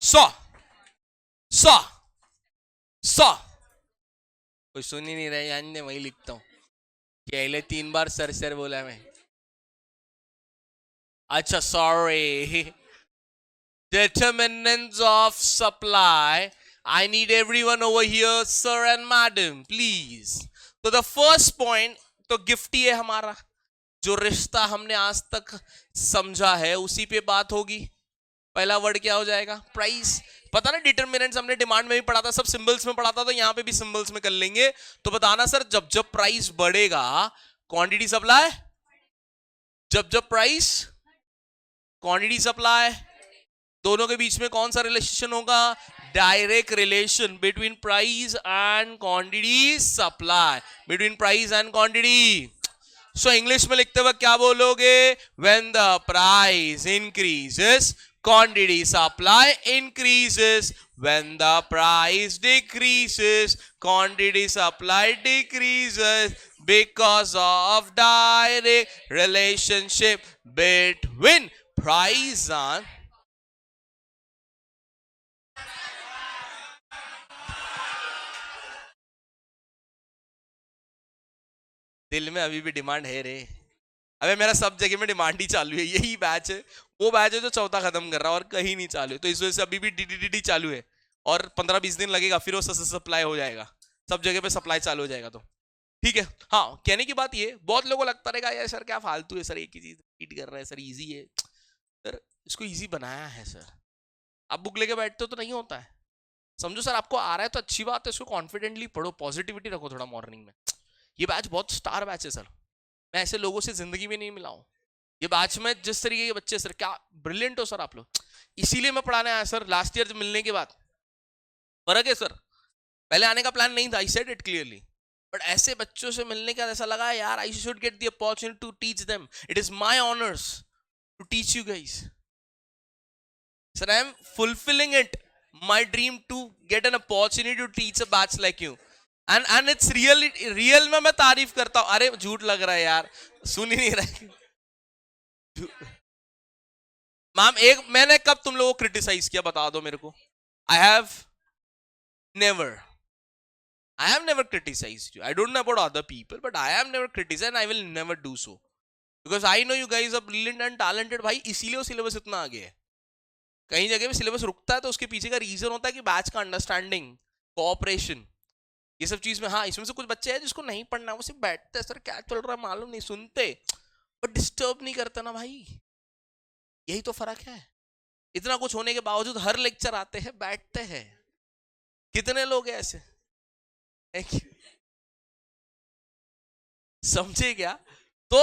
सौ सौ सौ। कोई सुन ही नहीं रहा, यानी वही लिखता हूं। पहले 3 बार सर सर बोला मैं। अच्छा sorry, determinants of supply. I need everyone over here, sir and madam, please. तो the first point तो गिफ्ट ही है हमारा, जो रिश्ता हमने आज तक समझा है उसी पे बात होगी. पहला वर्ड क्या हो जाएगा? प्राइस. पता ना डिटरमिनेंट्स हमने डिमांड में भी पढ़ा था, सब सिंबल्स में पढ़ा था, तो यहां पे भी सिंबल्स में कर लेंगे. तो बताना सर, जब जब प्राइस बढ़ेगा क्वांटिटी सप्लाई, जब जब प्राइस क्वांटिटी सप्लाई, दोनों के बीच में कौन सा रिलेशन होगा? Direct relation between price and quantity supply, between price and quantity. So English में लिखते वक्त क्या बोलोगे? When the price increases quantity supply increases, when the price decreases quantity supply decreases, because of direct relationship between price and दिल में अभी भी demand है रे. अबे मेरा सब जगह में डिमांड ही चालू है, यही बैच है, वो बैच है जो चौथा खत्म कर रहा है और कहीं नहीं चालू है. तो इस वजह से अभी भी डी चालू है और 15-20 दिन लगेगा, फिर वो सप्लाई हो जाएगा, सब जगह पे सप्लाई चालू हो जाएगा. तो ठीक है. हाँ, कहने की बात ये, बहुत लोगों को लगता रहेगा यार सर क्या फालतू है सर, एक ही चीज रिपीट कर रहे हैं सर, इजी है सर. इसको इजी बनाया है सर. आप बुक लेके बैठते हो तो नहीं होता है. समझो सर आपको आ रहा है तो अच्छी बात है, इसको कॉन्फिडेंटली पढ़ो, पॉजिटिविटी रखो थोड़ा मॉर्निंग में. ये बैच बहुत स्टार बैच है सर, मैं ऐसे लोगों से जिंदगी में नहीं मिला हूं. ये बैच में जिस तरीके के बच्चे सर, क्या ब्रिलियंट हो सर आप लोग, इसीलिए मैं पढ़ाने आया सर. लास्ट ईयर मिलने के बाद फर्क है सर, पहले आने का प्लान नहीं था, I said it clearly, but ऐसे बच्चों से मिलने का ऐसा लगा यार I should get the opportunity to teach them. It is my honours to teach you guys. Sir I am fulfilling it, my dream to get an opportunity to teach a batch like you. And it's real में मैं तारीफ करता हूं. अरे झूठ लग रहा है यार, सुन ही नहीं रहे. मैम एक मैंने कब तुम लोगों को क्रिटिसाइज किया बता दो मेरे को? I have never criticized you. I don't know about other people, but I have never criticized and I will never do so. Because I know you guys are brilliant and talented. भाई इसीलिए वो syllabus इतना आगे है. कहीं जगह में syllabus रुकता है तो उसके पीछे का रीजन होता है कि बैच का अंडरस्टैंडिंग, कोऑपरेशन, ये सब चीज में. हाँ, इसमें से कुछ बच्चे हैं जिसको नहीं पढ़ना, वो सिर्फ बैठते हैं सर क्या चल रहा है मालूम नहीं, सुनते और डिस्टर्ब नहीं करते ना भाई. यही तो फर्क है. इतना कुछ होने के बावजूद हर लेक्चर आते हैं, बैठते हैं. कितने लोग हैं ऐसे? समझे क्या? तो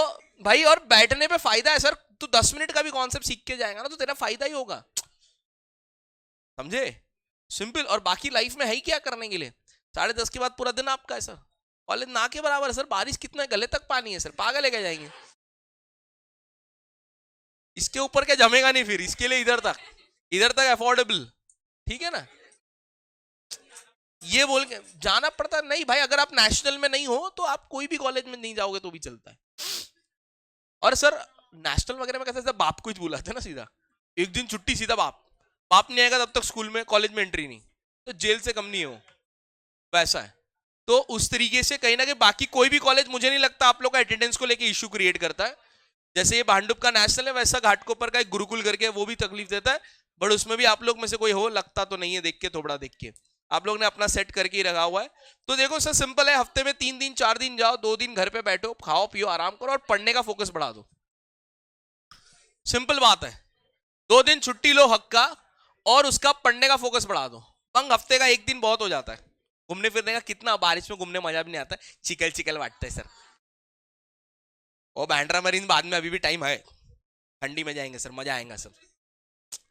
भाई और बैठने पे फायदा है सर. तू 10 मिनट का भी कॉन्सेप्ट सीख के जाएगा ना तो तेरा फायदा ही होगा. समझे? सिंपल. और बाकी लाइफ में है ही क्या करने के लिए? 10:30 के बाद पूरा दिन आपका है सर. कॉलेज ना के बराबर है सर. बारिश कितना गले तक पानी है सर, पागल है क्या जाएंगे? इसके ऊपर क्या जमेगा नहीं फिर, इसके लिए इधर तक अफोर्डेबल. ठीक है ना? ये बोल के जाना पड़ता नहीं भाई. अगर आप नेशनल में नहीं हो तो आप कोई भी कॉलेज में नहीं जाओगे तो भी चलता है. और सर नेशनल वगैरह में कैसे बाप को ही बुलाते ना सीधा, एक दिन छुट्टी सीधा बाप नहीं आएगा तब तक स्कूल में कॉलेज में एंट्री नहीं, तो जेल से कम नहीं हो, वैसा है. तो उस तरीके से कहीं ना कहीं बाकी कोई भी कॉलेज मुझे नहीं लगता आप लोग का अटेंडेंस को लेके इश्यू क्रिएट करता है. जैसे ये भांडुप का नेशनल है, वैसा घाटकोपर का एक गुरुकुल करके वो भी तकलीफ देता है. बट उसमें भी आप लोग में से कोई हो, लगता तो नहीं है देख के, थोड़ा देख के आप लोग ने अपना सेट करके ही रखा हुआ है. तो देखो सर सिंपल है, हफ्ते में 3 दिन 4 दिन जाओ, 2 दिन घर पे बैठो, खाओ पियो आराम करो और पढ़ने का फोकस बढ़ा दो. सिंपल बात है. 2 दिन छुट्टी लो हक का और उसका पढ़ने का फोकस बढ़ा दो. पंग हफ्ते का 1 दिन बहुत हो जाता है. घूमने फिरने का कितना, बारिश में घूमने मजा भी नहीं आता है, चिकल चिकल बांटता है सर. और बैंड्रा मरीन बाद में अभी भी टाइम है, थंडी में जाएंगे सर, मजा आएगा सर.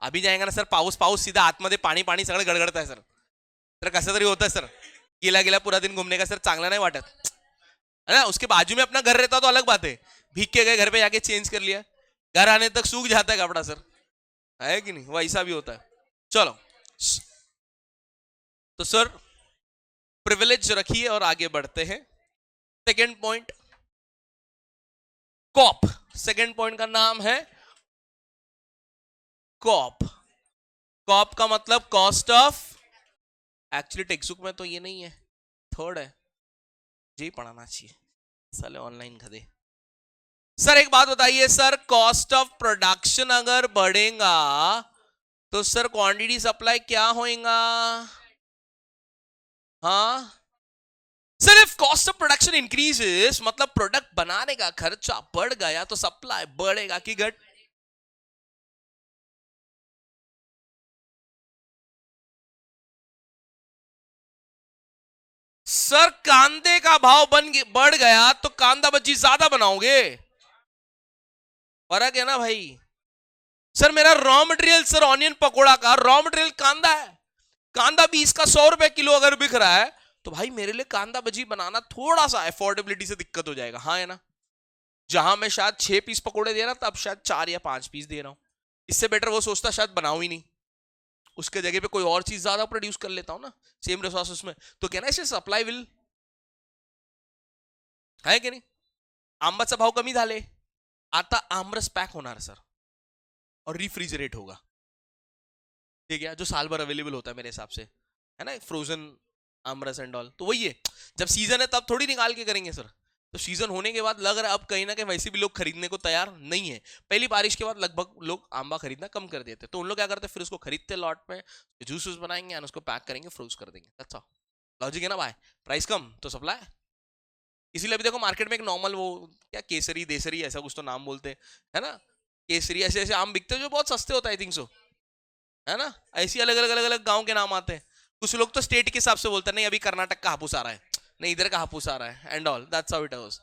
अभी जाएंगे ना सर, पाऊस सीधा आतमध्ये पाणी सगळं गडगडत आहे सर. तर कसं तरी होतं सर, गिला पूरा दिन घूमने का सर चांगला नहीं वाटत है ना. उसके बाजू में अपना घर रहता तो अलग बात है, भीग के गए घर पे जाके चेंज कर लिया, घर आने तक सूख जाता है कपड़ा सर, है कि नहीं? वैसा भी होता है. चलो तो सर प्रिविलेज रखिए और आगे बढ़ते हैं. Second point COP. Second point का नाम है कॉप. कॉप का मतलब cost of, actually text book में तो ये नहीं है, थर्ड है, जी पढ़ाना चाहिए साले ऑनलाइन खदे. सर एक बात बताइए सर, कॉस्ट ऑफ प्रोडक्शन अगर बढ़ेगा तो सर क्वांटिटी सप्लाई क्या होएगा? हाँ sir, if cost of production increases मतलब प्रोडक्ट बनाने का खर्चा बढ़ गया तो सप्लाई बढ़ेगा कि घट? सर कांदे का भाव बढ़ गया तो कांदा बज्जी ज्यादा बनाओगे, फर्क है ना भाई। सर मेरा raw material sir onion pakora का रॉ मटेरियल कांदा है, कांदा 20 का 100 रुपए किलो अगर बिक रहा है तो भाई मेरे लिए कांदा बजी बनाना थोड़ा सा अफोर्डेबिलिटी से दिक्कत हो जाएगा, हाँ है ना। जहां मैं शायद 6 पीस पकोड़े दे रहा था, अब शायद 4 या 5 पीस दे रहा हूं। इससे बेटर वो सोचता शायद बनाऊं ही नहीं, उसके जगह पे कोई और चीज ज्यादा प्रोड्यूस कर लेता हूं ना सेम रिसोर्सेस में, तो कहना इससे सप्लाई विल, है की नाही? आंबाचा भाव कमी झाले, आता आमरस पॅक होणार सर और रिफ्रिजरेट होगा, ठीक है, जो साल भर अवेलेबल होता है मेरे हिसाब से, है ना, फ्रोजन आमरस एंड ऑल। तो वही है, जब सीजन है तब थोड़ी निकाल के करेंगे सर, तो सीजन होने के बाद लग रहा है अब कहीं ना कहीं वैसे भी लोग खरीदने को तैयार नहीं है। पहली बारिश के बाद लगभग लोग आंबा खरीदना कम कर देते, तो उन लोग क्या करते फिर उसको खरीदते लॉट में, जूस बनाएंगे और उसको पैक करेंगे, फ्रोज कर देंगे। अच्छा लॉजिक है ना भाई, प्राइस कम तो सप्लाई। इसीलिए अभी देखो मार्केट में एक नॉर्मल वो क्या केसरी देसरी ऐसा कुछ तो नाम बोलते है ना, केसरी ऐसे ऐसे आम बिकते हैं जो बहुत सस्ते होता है, आई थिंक सो, है ना। ऐसी अलग अलग अलग अलग गांव के नाम आते हैं, कुछ लोग तो स्टेट के हिसाब से बोलते हैं नहीं अभी कर्नाटक का हापुस आ रहा है, नहीं इधर का हापुस आ रहा है and all, that's how it was.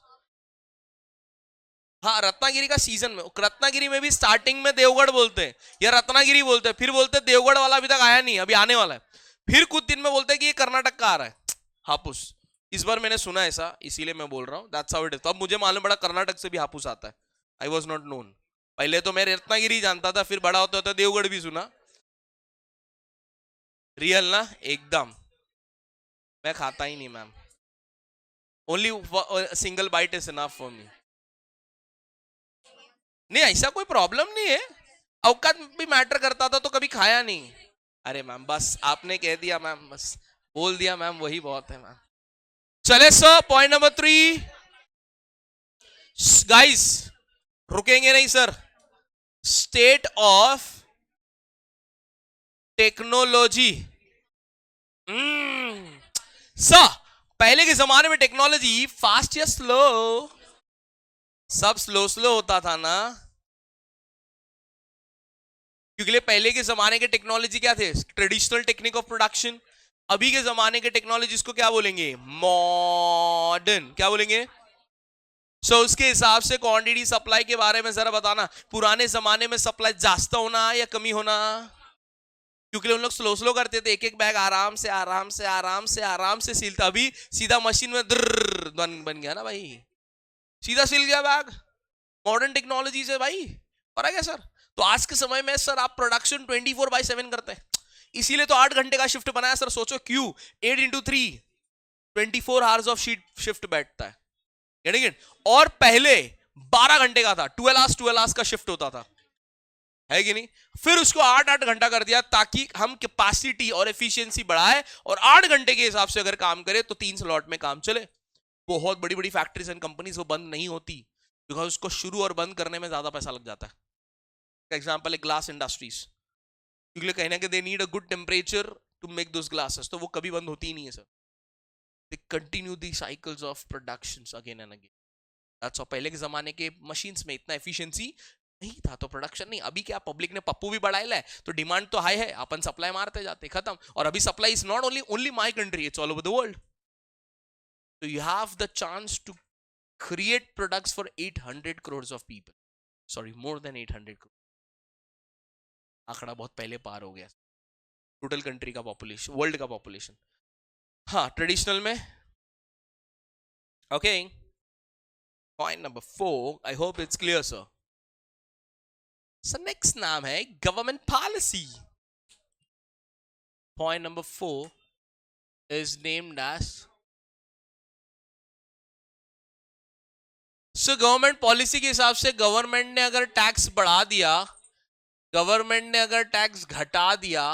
हाँ रत्नागिरी का सीजन में, रत्नागिरी में भी स्टार्टिंग में देवगढ़ बोलते हैं या रत्नागिरी बोलते हैं, फिर बोलते हैं देवगढ़ वाला अभी तक आया नहीं, अभी आने वाला है, फिर कुछ दिन में बोलते हैं कि ये कर्नाटक का आ रहा है हापुस। इस बार मैंने सुना ऐसा, इसीलिए मैं बोल रहा हूँ दैट्स हाउ इट इज। तो अब मुझे मालूम पड़ा कर्नाटक से भी हापुस आता है, आई वॉज नॉट नोन। पहले तो मैं रत्नागिरी जानता था, फिर बड़ा होता होता देवगढ़ भी सुना। रियल ना एकदम, मैं खाता ही नहीं ma'am, only single bite is enough for me. नहीं ऐसा कोई प्रॉब्लम नहीं है, औकात भी मैटर करता था तो कभी खाया नहीं। अरे मैम बस आपने कह दिया मैम, बस बोल दिया मैम, वही बहुत है मैम। चले सर पॉइंट नंबर 3 गाइस, रुकेंगे नहीं sir. State of technology. Sir पहले के जमाने में टेक्नोलॉजी फास्ट या स्लो? सब स्लो स्लो होता था ना, क्योंकि पहले के जमाने के टेक्नोलॉजी क्या थे, ट्रेडिशनल टेक्निक ऑफ प्रोडक्शन। अभी के जमाने के टेक्नोलॉजीज को क्या बोलेंगे, मॉडर्न, क्या बोलेंगे। सो उसके हिसाब से क्वांटिटी सप्लाई के बारे में जरा बताना, पुराने जमाने में सप्लाई ज्यादा होना या कमी होना? क्योंकि उन लोग स्लो स्लो करते थे, एक एक बैग आराम से आराम से आराम से आराम से सीलता, अभी सीधा मशीन में बन गया ना भाई, सीधा सिल गया बैग, मॉडर्न टेक्नोलॉजी से भाई, फर्क है सर। तो आज के समय में सर आप प्रोडक्शन 24/7 करते हैं, इसीलिए तो 8 घंटे का शिफ्ट बनाया सर, सोचो क्यों, 8 × 3 24 आवर्स ऑफ शिफ्ट बैठता है, getting it? और पहले 12 घंटे का था, 12 आवर्स का शिफ्ट होता था, है कि नहीं। फिर उसको 8 घंटा कर दिया ताकि हम कैपेसिटी और एफिशिएंसी बढ़ाए, और 8 घंटे के हिसाब से अगर काम करे तो 3 स्लॉट में काम चले। बहुत बड़ी बड़ी फैक्ट्रीज एंड कंपनीज वो बंद नहीं होती, बिकॉज उसको शुरू और बंद करने में ज्यादा पैसा लग जाता है। एग्जाम्पल है ग्लास इंडस्ट्रीज, क्योंकि कहीं ना कहीं they need a good temperature to make those glasses, तो वो कभी बंद होती ही नहीं है sir, they continue the cycles of productions again and again. That's all. पहले के जमाने के मशीन्स में इतना एफिशिएंसी नहीं था तो प्रोडक्शन नहीं, अभी क्या पब्लिक ने पप्पू भी बढ़ाया है तो डिमांड तो हाई है, अपन सप्लाई मारते जाते खत्म। और अभी supply is not only my country, it's all over the world. So you have the chance to create products for 800 crores of people. Sorry, more than 800 crores. आंकड़ा बहुत पहले पार हो गया टोटल कंट्री का पॉपुलेशन, वर्ल्ड का population. हाँ traditional में okay. Point number 4, I hope it's clear sir. Sir next नाम है government policy. Point number 4 is named as, so government policy के हिसाब से गवर्नमेंट ने अगर टैक्स बढ़ा दिया, गवर्नमेंट ने अगर टैक्स घटा दिया,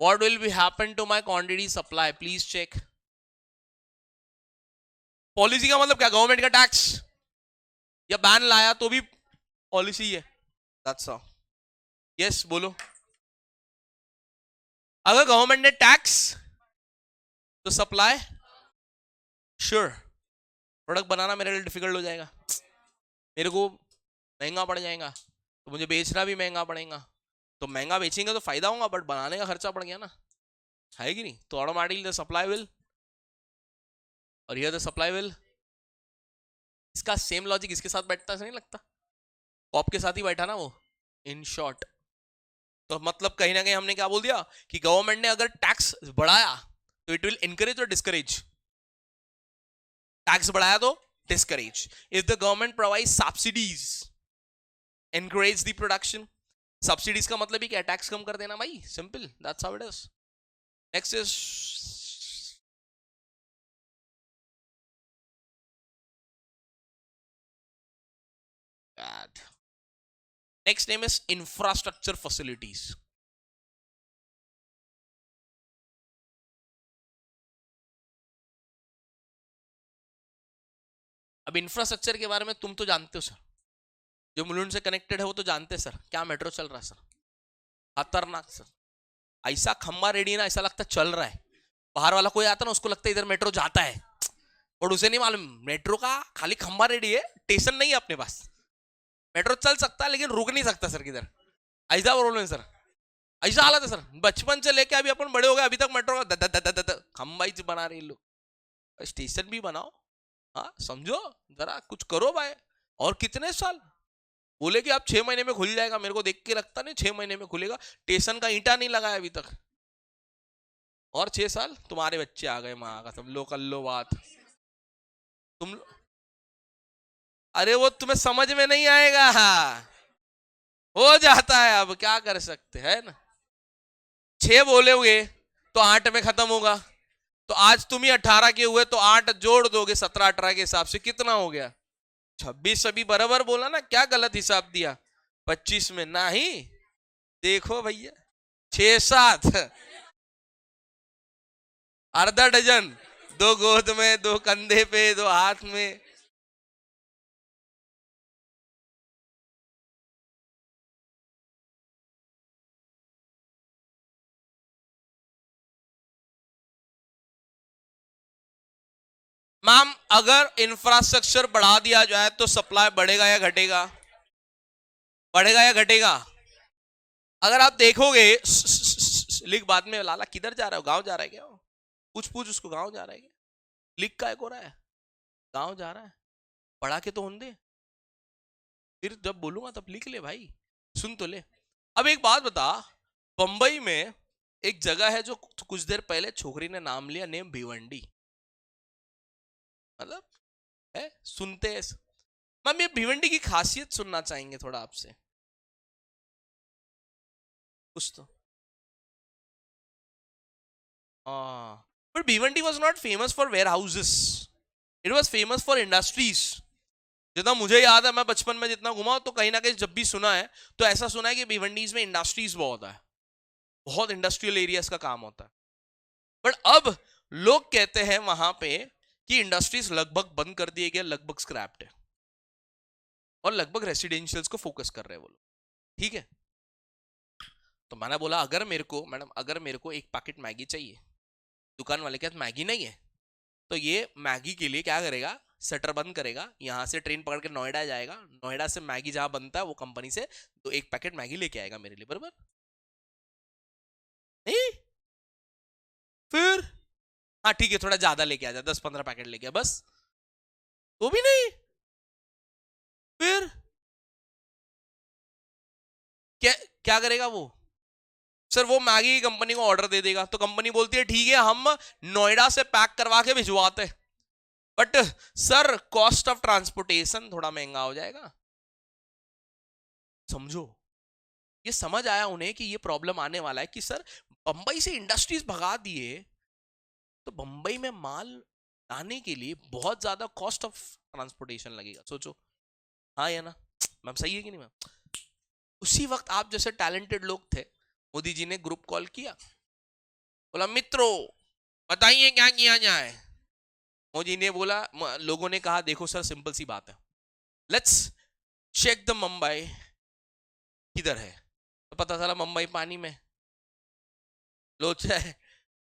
what will be happen to my quantity supply, please check. Policy का मतलब क्या, गवर्नमेंट का टैक्स या बैन लाया तो भी पॉलिसी है। That's all. यस बोलो। अगर गवर्नमेंट ने टैक्स तो सप्लाई श्योर प्रोडक्ट बनाना मेरे लिए डिफिकल्ट हो जाएगा, मेरे को महंगा पड़ जाएगा, तो मुझे बेचना भी महंगा पड़ेगा। तो महंगा बेचेंगे तो फायदा होगा, बट बनाने का खर्चा पड़ गया ना, है कि नहीं? तो ऑटोमेटिकली द सप्लाई विल, और हियर द सप्लाई विल। इसका सेम लॉजिक इसके साथ बैठता नहीं लगता? पॉप के साथ ही बैठा ना वो, इन शॉर्ट। तो मतलब कहीं ना कहीं हमने क्या बोल दिया कि गवर्नमेंट ने अगर टैक्स बढ़ाया तो इट विल इनकरेज और डिस्करेज। टैक्स बढ़ाया तो discourage. If the government provide subsidies encourage the production. Subsidies का मतलब ही क्या? टैक्स कम कर देना भाई, simple, that's how it is. Next is next name is infrastructure facilities। अब इंफ्रास्ट्रक्चर के बारे में तुम तो जानते हो सर, जो मुलुंड से कनेक्टेड है वो तो जानते हैं सर, क्या मेट्रो चल रहा है सर, खतरनाक सर। ऐसा खंबा रेडी ना, ऐसा लगता चल रहा है, बाहर वाला कोई आता ना उसको लगता है इधर मेट्रो जाता है, और उसे नहीं मालूम मेट्रो का खाली खंबा रेडी है, स्टेशन नहीं है अपने पास। मेट्रो चल सकता है लेकिन रुक नहीं सकता सर किधर, ऐसा प्रॉब्लम है सर, ऐसा हालत है सर। बचपन से लेके अभी अपन बड़े हो गए, अभी तक मेट्रो का खंबा ही बना रहे लोग। स्टेशन भी बनाओ, हाँ समझो, जरा कुछ करो भाई। और कितने साल बोले कि आप 6 महीने में खुल जाएगा, मेरे को देख के लगता नहीं 6 महीने में खुलेगा। स्टेशन का ईंटा नहीं लगाया अभी तक, और 6 साल तुम्हारे बच्चे आ गए, माँ का सब लो कर लो बात तुम। अरे वो तुम्हें समझ में नहीं आएगा, हो जाता है, अब क्या कर सकते हैं ना। 6 बोले हुए तो 8 में खत्म होगा, तो आज तुम ही 18 के हुए तो 8 जोड़ दोगे 17-18 के हिसाब से, कितना हो गया? 26। अभी बराबर बोला ना, क्या गलत हिसाब दिया? 25 में नहीं, देखो भैया 6-7, आधा डजन, 2 गोद में, 2 कंधे पे, 2 हाथ में। मैम अगर इंफ्रास्ट्रक्चर बढ़ा दिया जाए तो सप्लाई बढ़ेगा या घटेगा? बढ़ेगा या घटेगा? अगर आप देखोगे, लिख बाद में, लाला किधर जा रहा है, गांव जा रहा है क्या? पूछ पूछ उसको, गांव जा रहा है क्या? लिख का हो रहा है, गांव जा रहा है, पढ़ा के तो होने दे, फिर जब बोलूंगा तब लिख ले भाई, सुन तो ले। अब एक बात बता, बंबई में एक जगह है जो कुछ देर पहले छोकरी ने नाम लिया, नेम भिवंडी, मतलब है, सुनते हैं। मैम ये भिवंडी की खासियत सुनना चाहेंगे थोड़ा आपसे, कुछ तो। But Bhiwandi was not famous for warehouses, it was famous for industries. जितना मुझे याद है, मैं बचपन में जितना घुमा तो कहीं ना कहीं जब भी सुना है तो ऐसा सुना है कि भिवंडीज में इंडस्ट्रीज बहुत है, बहुत इंडस्ट्रियल एरियाज का काम होता है। बट अब लोग कहते हैं वहां पे कि इंडस्ट्रीज लगभग बंद कर दिए गए, लगभग स्क्रैप्ड है, और लगभग रेसिडेंशियल्स को फोकस कर रहे हैं वो लोग, ठीक है। तो मैंने बोला अगर मेरे को, मैडम अगर मेरे को एक पैकेट मैगी चाहिए, दुकान वाले के पास मैगी नहीं है, तो ये मैगी के लिए क्या करेगा, शटर बंद करेगा, यहां से ट्रेन पकड़ के नोएडा जाएगा, नोएडा से मैगी जहां बनता है वो कंपनी से तो एक पैकेट मैगी लेके आएगा मेरे लिए, बराबर नहीं? फिर हाँ ठीक है, थोड़ा ज्यादा लेके आ जा, 10-15 पैकेट लेके आ बस, तो भी नहीं। फिर क्या क्या करेगा वो? सर वो मैगी की कंपनी को ऑर्डर दे देगा, तो कंपनी बोलती है ठीक है हम नोएडा से पैक करवा के भिजवाते, but sir cost of transportation थोड़ा महंगा हो जाएगा। समझो, ये समझ आया उन्हें कि ये प्रॉब्लम आने वाला है कि सर बंबई से इंडस्ट्रीज भगा दिए तो बंबई में माल लाने के लिए बहुत ज्यादा कॉस्ट ऑफ ट्रांसपोर्टेशन लगेगा, सोचो। हाँ या ना मैम, सही है कि नहीं मैम? उसी वक्त आप जैसे टैलेंटेड लोग थे, मोदी जी ने ग्रुप कॉल किया, बोला मित्रों बताइए क्या किया जाए। मोदी ने बोला, लोगों ने कहा देखो सर सिंपल सी बात है, लेट्स चेक द मुंबई किधर है। तो पता चला मुंबई पानी में, लोचा है,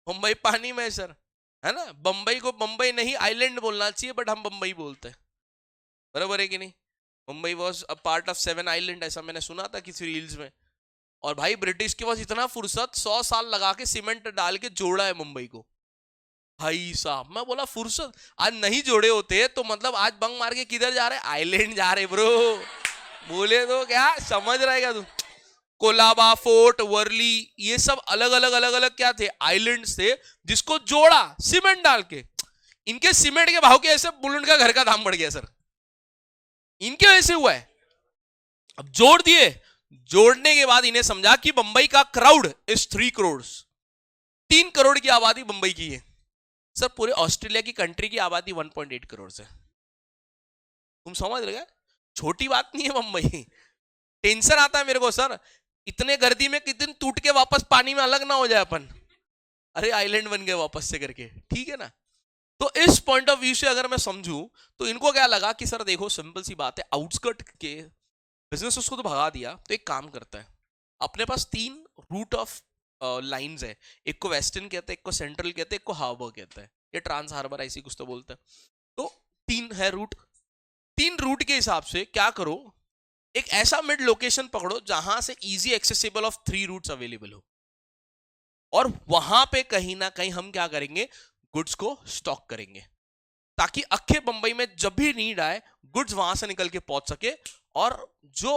मुंबई पानी में है सर, है ना। बंबई को मुंबई नहीं आइलैंड बोलना चाहिए, बट हम मुंबई बोलते हैं, बराबर है कि नहीं। Mumbai was a part of 7 island, ऐसा मैंने सुना था किसी रील्स में। और भाई ब्रिटिश के पास इतना फुर्सत, 100 साल लगा के सीमेंट डाल के जोड़ा है मुंबई को। भाई साहब मैं बोला फुर्सत, आज नहीं जोड़े होते तो मतलब आज बंग मार के किधर जा रहे, आइलैंड जा रहे ब्रो। बोले तो क्या समझ रहेगा तू। कोलाबा फोर्ट, वर्ली, ये सब अलग अलग अलग अलग क्या थे, आइलैंड्स थे, जिसको जोड़ा सीमेंट डाल के। इनके सीमेंट के भाव के ऐसे बुलंद का घर का दाम बढ़ गया सर, इनके वजह से हुआ है। अब जोड़ दिए, जोड़ने के बाद इन्हें समझा कि मुंबई का क्राउड इज 3 करोड़, 3 करोड़ की आबादी मुंबई की है सर। पूरे ऑस्ट्रेलिया की कंट्री की आबादी 1.8 करोड़ से, तुम समझ रहे, छोटी बात नहीं है मुंबई। टेंशन आता है मेरे को सर, इतने गर्दी में कितने टूट के वापस पानी में अलग ना हो जाए अपन, अरे आइलैंड बन गए वापस से करके, ठीक है ना। तो इस पॉइंट ऑफ व्यू से अगर मैं समझूं तो इनको क्या लगा कि सर देखो सिंपल सी बात है, आउटस्कर्ट के बिजनेस उसको तो भगा दिया, तो एक काम करता है, अपने पास 3 रूट ऑफ लाइंस है, एक को वेस्टर्न कहते हैं, एक को सेंट्रल कहते हैं, एक को हार्बर कहते हैं, ये ट्रांस हार्बर ऐसी कुछ तो बोलते हैं। तो 3 है रूट, 3 रूट के हिसाब से क्या करो, एक ऐसा मिड लोकेशन पकड़ो जहां से easy accessible of 3 routes available हो, और वहां पे कहीं ना कहीं हम क्या करेंगे, गुड्स को स्टॉक करेंगे, ताकि अखे बंबई में जब भी नीड आए गुड्स वहां से निकल के पहुंच सके। और जो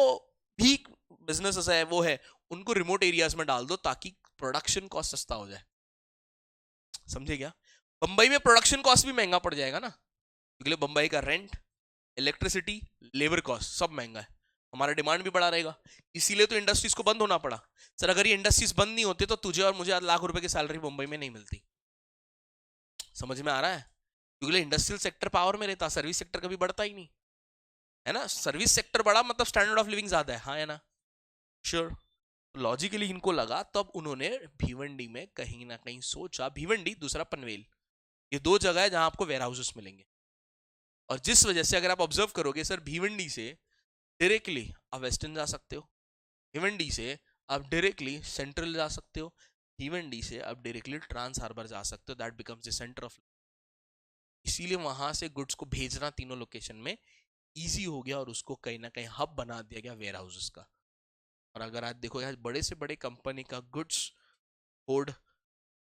भी बिजनेसेस है वो है, उनको रिमोट एरियाज में डाल दो ताकि प्रोडक्शन कॉस्ट सस्ता हो जाए, समझे क्या। बंबई में प्रोडक्शन कॉस्ट भी महंगा पड़ जाएगा ना, क्योंकि बंबई का रेंट, इलेक्ट्रिसिटी, लेबर कॉस्ट सब महंगा है, हमारा डिमांड भी बढ़ा रहेगा। इसीलिए तो इंडस्ट्रीज को बंद होना पड़ा सर। अगर ये इंडस्ट्रीज बंद नहीं होती तो तुझे और मुझे 1 लाख रुपए की सैलरी मुंबई में नहीं मिलती, समझ में आ रहा है। क्योंकि इंडस्ट्रियल सेक्टर पावर में रहता, सर्विस सेक्टर कभी बढ़ता ही नहीं, है ना। सर्विस सेक्टर बड़ा मतलब स्टैंडर्ड ऑफ लिविंग ज्यादा है, हाँ है ना, श्योर। लॉजिकली इनको लगा, तब उन्होंने भिवंडी में कहीं ना कहीं सोचा, भिवंडी दूसरा पनवेल, ये 2 जगह है जहां आपको वेयर हाउसेस मिलेंगे। और जिस वजह से अगर आप ऑब्जर्व करोगे सर, भिवंडी से डायरेक्टली आप वेस्टर्न जा सकते हो, भिवंडी से आप डायरेक्टली सेंट्रल जा सकते हो, भिवंडी से आप डायरेक्टली ट्रांस हार्बर जा सकते हो, that becomes the centre of. इसीलिए वहां से गुड्स को भेजना तीनों लोकेशन में इजी हो गया, और उसको कहीं ना कहीं हब बना दिया गया वेयर हाउसेस का। और अगर आज देखो यार, बड़े से बड़े कंपनी का गुड्स कोड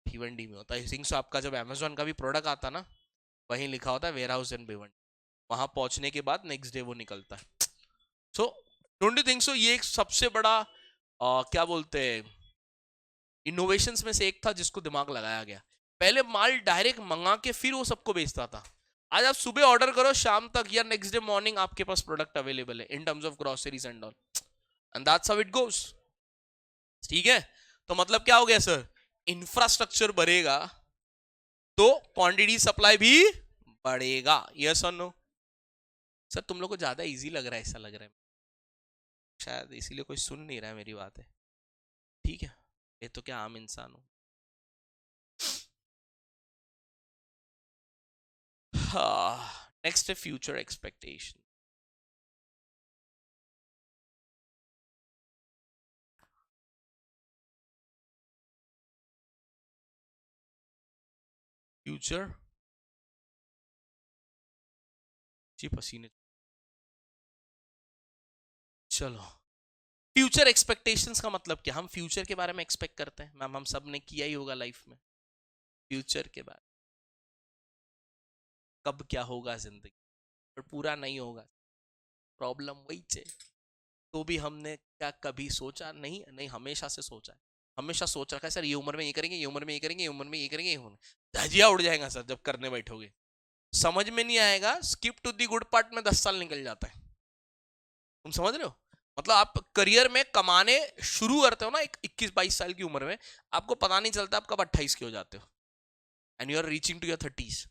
भिवंडी में होता है। थिंक सो आपका जब अमेजोन का भी प्रोडक्ट आता ना, वहीं लिखा होता है वेयर हाउस इन भिवंडी, वहां पहुंचने के बाद नेक्स्ट डे वो निकलता है। So don't you think so ये एक सबसे बड़ा क्या बोलते हैं इनोवेशंस में से एक था जिसको दिमाग लगाया गया। पहले माल डायरेक्ट मंगा के फिर वो सबको बेचता था, आज आप सुबह ऑर्डर करो शाम तक या नेक्स्ट डे मॉर्निंग आपके पास प्रोडक्ट अवेलेबल है in terms of groceries and all, and that's how it goes, ठीक है। तो मतलब क्या हो गया सर, इंफ्रास्ट्रक्चर बढ़ेगा तो क्वांटिटी सप्लाई भी बढ़ेगा, यस और नो। सर तुम लोग को ज्यादा इजी लग रहा है, ऐसा लग रहा है शायद, इसीलिए कोई सुन नहीं रहा है मेरी बात है, ठीक है। ये तो क्या आम इंसान हो। नेक्स्ट है फ्यूचर एक्सपेक्टेशन। फ्यूचर जी पसीने, चलो फ्यूचर एक्सपेक्टेशंस का मतलब क्या, हम फ्यूचर के बारे में एक्सपेक्ट करते हैं मैम, हम सब ने किया ही होगा लाइफ में, फ्यूचर के बारे, कब क्या होगा जिंदगी, पर पूरा नहीं होगा, प्रॉब्लम वही है। तो भी हमने क्या कभी सोचा नहीं, नहीं हमेशा से सोचा है, हमेशा सोच रखा है सर, ये उम्र में ये करेंगे, ये उम्र में ये करेंगे, ये उम्र में ये करेंगे, ये होना, धजिया उड़ जाएगा सर जब करने बैठोगे, समझ में नहीं आएगा, skip to the good part में 10 साल निकल जाता है, तुम समझ रहे हो। मतलब आप करियर में कमाने शुरू करते हो ना एक 21-22 साल की उम्र में, आपको पता नहीं चलता आप कब 28 के हो जाते हो, and you are reaching to your 30s।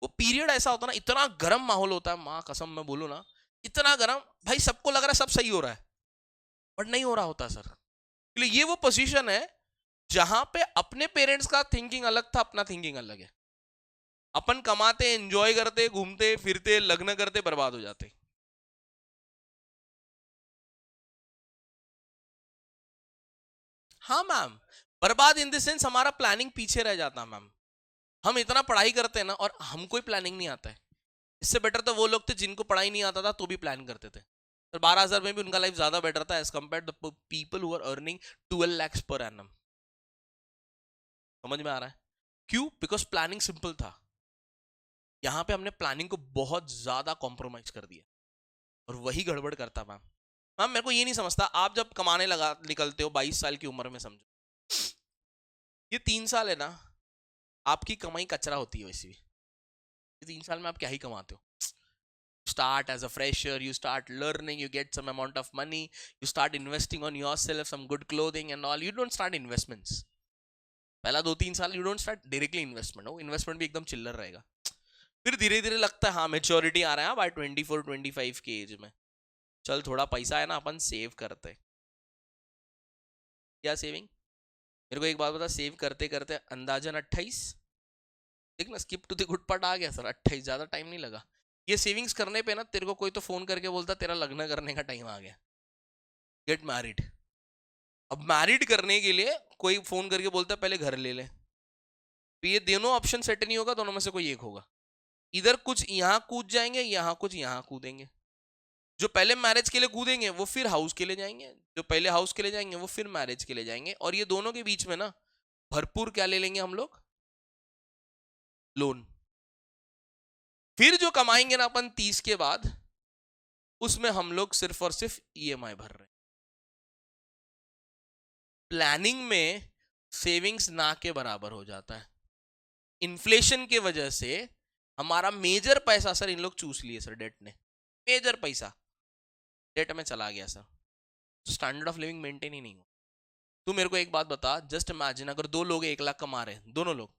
वो पीरियड ऐसा होता है ना, इतना गर्म माहौल होता है, माँ कसम मैं बोलूँ ना, इतना गर्म, भाई सबको लग रहा है सब सही हो रहा है, बट नहीं हो रहा होता सर। इसलिए ये वो पोजीशन है जहां पे अपने पेरेंट्स का थिंकिंग अलग था, अपना थिंकिंग अलग है, अपन कमाते एंजॉय करते घूमते फिरते लग्न करते बर्बाद हो जाते, हाँ मैम, बर्बाद इन द सेंस हमारा प्लानिंग पीछे रह जाता मैम। हम इतना पढ़ाई करते हैं ना और हमको ही प्लानिंग नहीं आता है। इससे बेटर तो वो लोग थे जिनको पढ़ाई नहीं आता था तो भी प्लान करते थे, तो 12,000 में भी उनका लाइफ ज्यादा बेटर था as compare the people who are earning 12 lakhs per annum. समझ में आ रहा है? क्यों? बिकॉज प्लानिंग सिंपल था। यहां पे हमने प्लानिंग को बहुत ज्यादा कॉम्प्रोमाइज कर दिया और वही गड़बड़ करता मैम। मैम मेरे को ये नहीं समझता, आप जब कमाने लगा निकलते हो 22 साल की उम्र में, समझो ये 3 साल है ना, आपकी कमाई कचरा होती है वैसे भी। ये 3 साल में आप क्या ही कमाते हो? Start as a fresher, you start learning, you get some amount of money, you start investing on yourself, some good clothing and all. You don't start investments. पहला 2-3 साल you don't start directly investment, हो investment भी एकदम चिल्लर रहेगा। फिर धीरे धीरे लगता है हाँ मेच्योरिटी आ रहा है बाय 24-25 की एज में, चल थोड़ा पैसा है ना अपन सेव करते। क्या सेविंग? मेरे को एक बात बता, सेव करते करते अंदाजन 28, देख ना skip to the good part आ गया सर, 28 ज्यादा टाइम नहीं लगा। ये सेविंग्स करने पे ना तेरे को कोई तो फोन करके बोलता तेरा लग्न करने का टाइम आ गया, गेट मैरिड। अब मैरिड करने के लिए कोई फोन करके बोलता है पहले घर ले ले, तो ये दोनों ऑप्शन सेट नहीं होगा, दोनों में से कोई एक होगा। इधर कुछ यहाँ कूद जाएंगे, यहाँ कुछ यहाँ कूदेंगे। जो पहले मैरिज के लिए कूदेंगे वो फिर हाउस के लिए जाएंगे, जो पहले हाउस के लिए जाएंगे वो फिर मैरिज के लिए जाएंगे, और ये दोनों के बीच में ना भरपूर क्या ले लेंगे हम लोग? लोन। फिर जो कमाएंगे ना अपन 30 के बाद, उसमें हम लोग सिर्फ और सिर्फ ईएमआई भर रहे हैं। प्लानिंग में सेविंग्स ना के बराबर हो जाता है। इन्फ्लेशन के वजह से हमारा मेजर पैसा सर इन लोग चूस लिए सर, डेट ने मेजर पैसा डेट में चला गया सर, तो स्टैंडर्ड ऑफ लिविंग मेंटेन ही नहीं हो। तू मेरे को एक बात बता, जस्ट इमेजिन अगर 2 लोग 1 लाख कमा रहे हैं, दोनों लोग,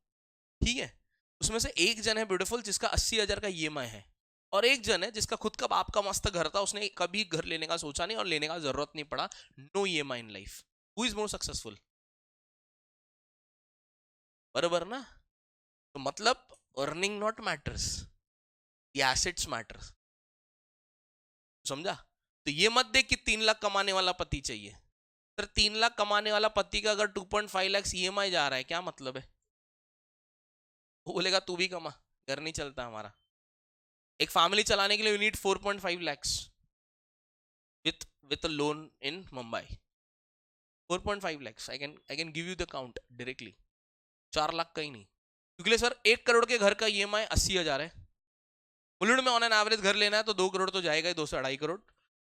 ठीक है, उसमें से एक जन है ब्यूटीफुल जिसका 80,000 का ईएमआई है, और एक जन है जिसका खुद का बाप का मस्त घर था, उसने कभी घर लेने का सोचा नहीं और लेने का जरूरत नहीं पड़ा, no EMI in life. Who is more successful? बराबर ना? तो मतलब earning not matters, the assets matters. समझा? तो ये मत देख कि 3 लाख कमाने वाला पति चाहिए, सर 3 लाख कमाने वाला पति का अगर 2.5 लाख ईएमआई जा रहा है, क्या मतलब है? वो बोलेगा तू भी कमा, घर नहीं चलता हमारा। एक फैमिली चलाने के लिए you need 4.5 lakhs with a loan in Mumbai। 4.5 lakhs I can give you the count directly। 4 lakh का ही नहीं, क्योंकि सर 1 करोड़ के घर का ईएमआई 80,000 है। मुलुंड में ऑन एन एवरेज घर लेना है तो 2 करोड़ तो जाएगा ही, 2 से 2.5 करोड़,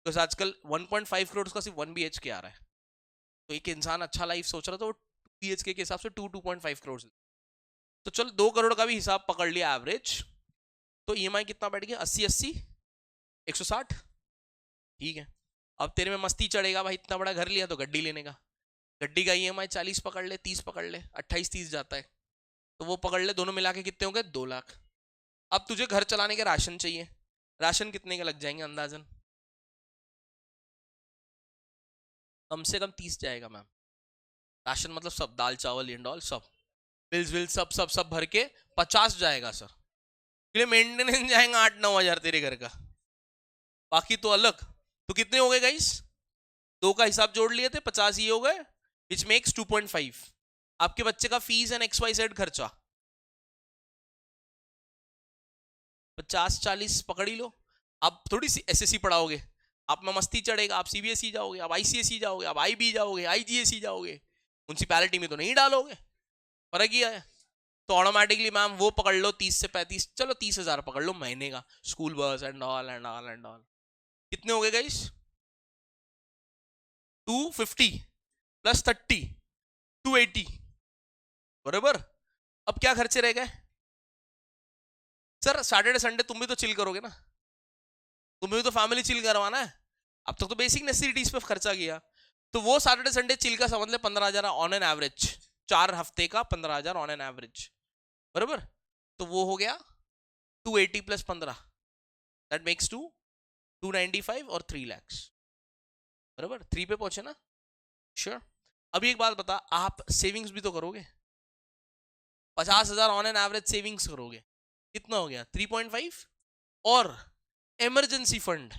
तो आजकल 1.5 करोड़ का सिर्फ 1 BHK आ रहा है। तो एक इंसान अच्छा लाइफ सोच रहा था, वो 2 BHK के हिसाब से 2.5 करोड़, तो चल 2 करोड़ का भी हिसाब पकड़ लिया एवरेज, तो ईएमआई कितना बैठ गया? 80 160। ठीक है, अब तेरे में मस्ती चढ़ेगा भाई, इतना बड़ा घर लिया तो गड्डी लेने का, गड्डी का ईएमआई 40 पकड़ ले, 30 पकड़ ले, 28-30 जाता है, तो वो पकड़ ले, दोनों मिला के कितने हो गए? 2 लाख। अब तुझे घर चलाने के राशन चाहिए, राशन कितने के लग जाएंगे अंदाजन? कम से कम 30 जाएगा मैम। राशन मतलब सब दाल चावल एंड ऑल, सब बिल्स विल सब सब सब भर के 50 जाएगा सर। फिर मेंटेनेंस जाएगा 8-9 हजार तेरे घर का, बाकी तो अलग। तो कितने हो गए गाइस? 2 का हिसाब जोड़ लिए थे, 50 ये हो गए, विच मेक्स 2.5। आपके बच्चे का फीस एंड XYZ खर्चा 50-40 पकड़ ही लो। आप थोड़ी सी SSC पढ़ाओगे, आप में मस्ती चढ़ेगा, आप CBSE जाओगे, आप ICSE जाओगे, आप IB जाओगे, IGSE जाओगे, म्यूनसिपैलिटी में तो नहीं डालोगे, फर्क ही है। तो ऑटोमेटिकली मैम वो पकड़ लो 30 से 35, चलो 30,000 पकड़ लो महीने का, school bus and all and all and all. कितने हो गए गाइस? 250 प्लस 30 280, बराबर। अब क्या खर्चे रह गए सर? सैटरडे संडे तुम भी तो चिल करोगे ना, तुम्हें भी तो फैमिली चिल करवाना है। अब तक तो बेसिक नेसेसिटीज पे खर्चा किया, तो वो सैटरडे संडे चिल का समझ ले 15,000 ऑन एन एवरेज, 4 हफ्ते का 15,000 ऑन एन एवरेज, बराबर। तो वो हो गया 280 प्लस 15, दैट मेक्स 295 और 3 lakhs, बराबर। 3 पे पहुंचे ना? श्योर। अभी एक बात बता, आप सेविंग्स भी तो करोगे, 50,000 ऑन एन एवरेज सेविंग्स करोगे, कितना हो गया? 3.5, और इमरजेंसी फंड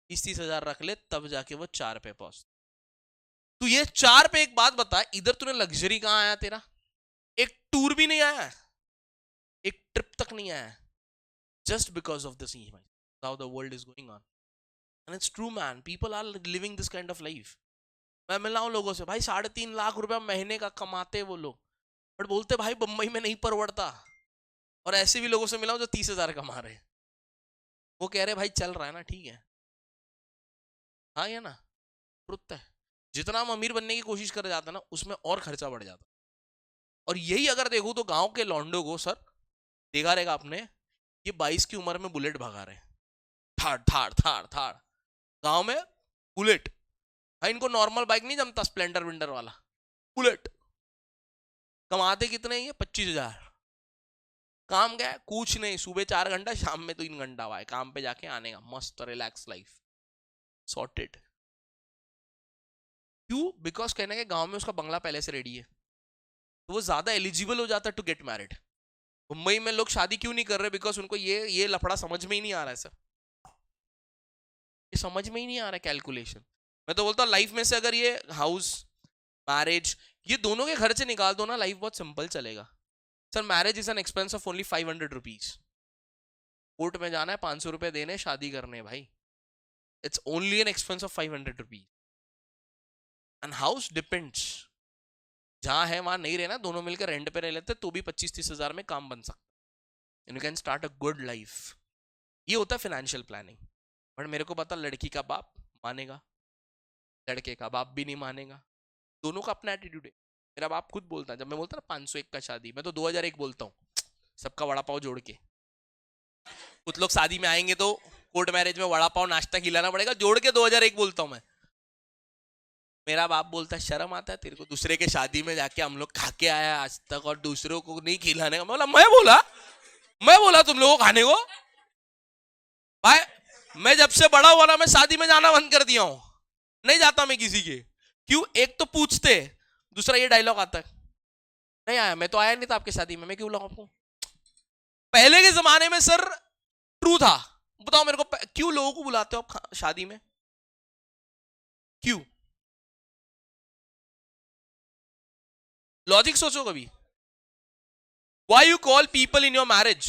30,000 रख ले, तब जाके वो 4 पे पहुंच। तू ये चार पे एक बात बता, इधर तूने लग्जरी कहां आया, तेरा एक टूर भी नहीं आया, एक ट्रिप तक नहीं आया, just because of this EMI. How the world is going on. And it's true, man. People are living this kind of life. मैं मिला हूं लोगों से, भाई 3.5 लाख रुपया महीने का कमाते वो लोग, बट बोलते भाई बम्बई में नहीं परवड़ता। और ऐसे भी लोगों से मिला हूं जो 30,000 कमा रहे हैं, वो कह रहे भाई चल रहा है ना, ठीक है। हाँ या ना, ट्रुथ है। जितना हम अमीर बनने की कोशिश कर जाते हैं ना, उसमें और खर्चा बढ़ जाता। और यही अगर देखो तो गांव के लौंडों को, सर देखा रहेगा आपने, ये 22 की उम्र में बुलेट भगा रहे हैं, थाड़ थाड़ थाड़ थाड़, गांव में बुलेट। भाई इनको नॉर्मल बाइक नहीं जमता, स्प्लेंडर विंडर वाला, बुलेट। कमाते कितने ये 25,000। काम क्या है, कुछ नहीं, सुबह 4 घंटा, शाम में 3 घंटा हुआ है, काम पे जाके आने का, मस्त रिलैक्स लाइफ, सॉर्टेड। क्यों? बिकॉज कहने के गांव में उसका बंगला पहले से रेडी है, तो वो ज्यादा एलिजिबल हो जाता है टू गेट मैरिड। मुंबई में लोग शादी क्यों नहीं कर रहे? बिकॉज उनको ये लफड़ा समझ में ही नहीं आ रहा है सर, ये समझ में ही नहीं आ रहा है कैलकुलेशन। मैं तो बोलता हूँ लाइफ में से अगर ये हाउस, मैरिज, ये दोनों के खर्चे निकाल दो ना, लाइफ बहुत सिंपल चलेगा। Sir marriage is an expense of only 500 rupees. Court में जाना है, 500 रुपए देने, शादी करने भाई, it's only an expense of 500 rupees. And house depends, जहां है वहां नहीं रहना, दोनों मिलकर रेंट पे रह लेते तो भी 25-30 हजार में काम बन सकता है, you can start a good life. ये होता है फाइनेंशियल प्लानिंग। बट मेरे को पता लड़की का बाप मानेगा, लड़के का बाप भी नहीं मानेगा, दोनों का अपना एटीट्यूड है। मेरा बाप खुद बोलता है, जब मैं बोलता ना 501 का शादी, मैं तो 2001 बोलता हूँ, सबका वड़ा पाव जोड़ के। कुछ लोग शादी में आएंगे तो कोर्ट मैरिज में वड़ा पाव नाश्ता खिलाना पड़ेगा, जोड़ के 2001 बोलता हूँ मैं। मेरा बाप बोलता है शर्म आता है तेरे को, दूसरे के शादी में जाके हम लोग खा के आया आज तक और दूसरों को नहीं खिलाने का। मैं बोला तुम लोगों को खाने को? भाई मैं जब से बड़ा हुआ ना, मैं शादी में जाना बंद कर दिया हूं, नहीं जाता मैं किसी के। क्यों? एक तो पूछते, दूसरा ये डायलॉग आता है, नहीं आया, मैं तो आया नहीं था आपकी शादी में, मैं क्यों बुलाऊं आपको? पहले के जमाने में सर ट्रू था। बताओ मेरे को, क्यों लोगों को बुलाते हो आप शादी में? क्यों? लॉजिक सोचो कभी। Why you call people in your marriage?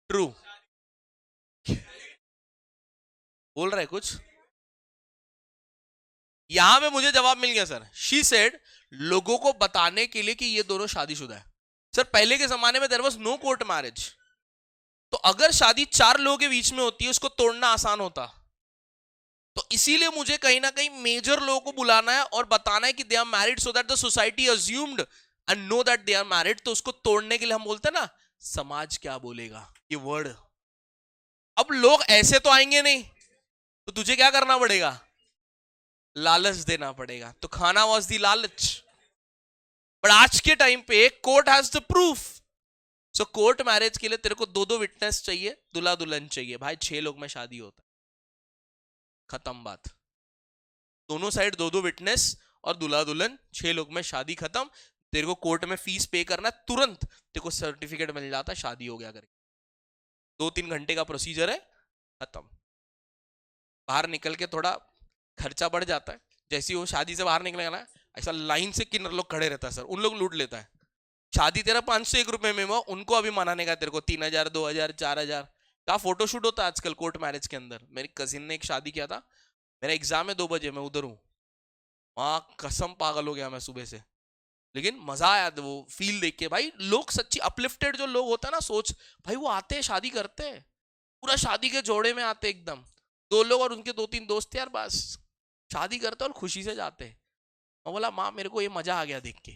True. बोल रहे कुछ? यहां पे मुझे जवाब मिल गया सर। शी सेड लोगों को बताने के लिए कि ये दोनों शादीशुदा है। सर पहले के जमाने में there was no court marriage, तो अगर शादी 4 लोगों के बीच में होती है, उसको तोड़ना आसान होता। तो इसीलिए मुझे कहीं ना कहीं मेजर लोगों को बुलाना है और बताना है कि they are married, so that the society assumed and know that they are married. तो उसको तोड़ने के लिए हम बोलते हैं ना, समाज क्या बोलेगा, ये वर्ड। अब लोग ऐसे तो आएंगे नहीं, तो तुझे क्या करना पड़ेगा? लालच देना पड़ेगा। तो खाना वॉज दी लालच। बट आज के टाइम पे court has the proof. So court marriage के लिए तेरे को 2-2 विटनेस चाहिए, दुल्हा दुल्हन चाहिए। भाई 6 लोग में शादी होता है, खत्म बात। दोनों साइड 2-2 विटनेस और दुल्हा दुल्हन, 6 लोग में शादी खत्म। तेरे को कोर्ट में फीस पे करना, तुरंत तेरे को सर्टिफिकेट मिल जाता, शादी हो गया करके। 2-3 घंटे का प्रोसीजर है, खत्म। बाहर निकल के थोड़ा खर्चा बढ़ जाता है, जैसे वो शादी से बाहर निकलेगा ना, ऐसा लाइन से किन्नर लोग खड़े रहता है सर, उन लोग लूट लेता है। शादी तेरा 501 रुपए में, वो उनको अभी मनाने का तेरे को 3,000, 2,000, 4,000 का फोटोशूट होता है आजकल कोर्ट मैरिज के अंदर। मेरी कजिन ने एक शादी किया था, मेरा एग्जाम है 2 बजे, मैं उधर हूँ, वहां कसम पागल हो गया मैं सुबह से। लेकिन मजा आया वो फील देख के। भाई लोग सच्ची अपलिफ्टेड जो लोग होता है ना, सोच भाई वो आते हैं शादी करते हैं, पूरा शादी के जोड़े में आते एकदम, 2 लोग और उनके 2-3 दोस्त यार, बस शादी करते और खुशी से जाते। मैं बोला माँ मेरे को ये मजा आ गया देख के,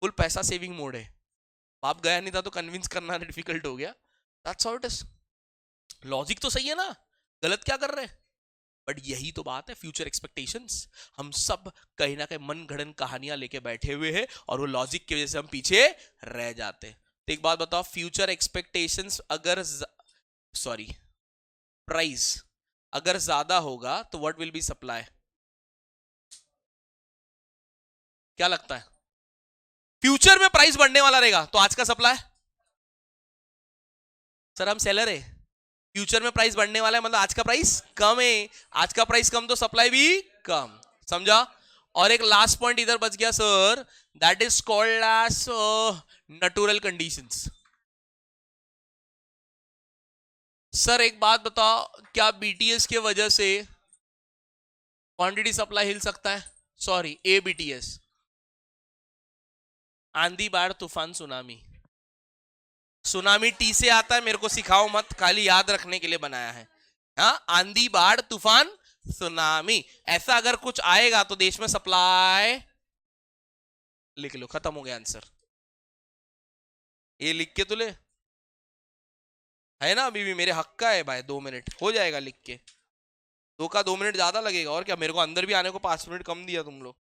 फुल पैसा सेविंग मोड है। बाप गया नहीं था तो कन्विंस करना डिफिकल्ट हो गया। That's how it is. Logic तो सही है ना, गलत क्या कर रहे हैं? बट यही तो बात है, फ्यूचर एक्सपेक्टेशंस। हम सब कहीं ना कहीं मन गढ़ंत कहानियां लेके बैठे हुए हैं और वो लॉजिक की वजह से हम पीछे रह जाते हैं। तो एक बात बताओ, फ्यूचर एक्सपेक्टेशंस अगर सॉरी प्राइस अगर ज्यादा होगा तो व्हाट विल बी सप्लाई? क्या लगता है? फ्यूचर में प्राइस बढ़ने वाला रहेगा, तो आज का सप्लाई? सर हम सेलर है, फ्यूचर में प्राइस बढ़ने वाला है, मतलब आज का प्राइस कम है, आज का प्राइस कम तो सप्लाई भी कम, समझा। और एक लास्ट पॉइंट इधर बच गया sir, that is called as natural conditions. Sir एक बात बताओ, क्या बीटीएस की वजह से क्वांटिटी सप्लाई हिल सकता है? सॉरी, एबीटीएस, आंधी बाढ़ तूफान सुनामी। सुनामी टी से आता है, मेरे को सिखाओ मत, खाली याद रखने के लिए बनाया है। हाँ, आंधी बाढ़ तूफान सुनामी, ऐसा अगर कुछ आएगा तो देश में सप्लाई, लिख लो, खत्म हो गया आंसर। ये लिख के तो ले, है ना, अभी भी मेरे हक का है भाई, 2 मिनट हो जाएगा लिख के, 2 मिनट ज्यादा लगेगा और क्या, मेरे को अंदर भी आने को 5 मिनट कम दिया तुम लोग।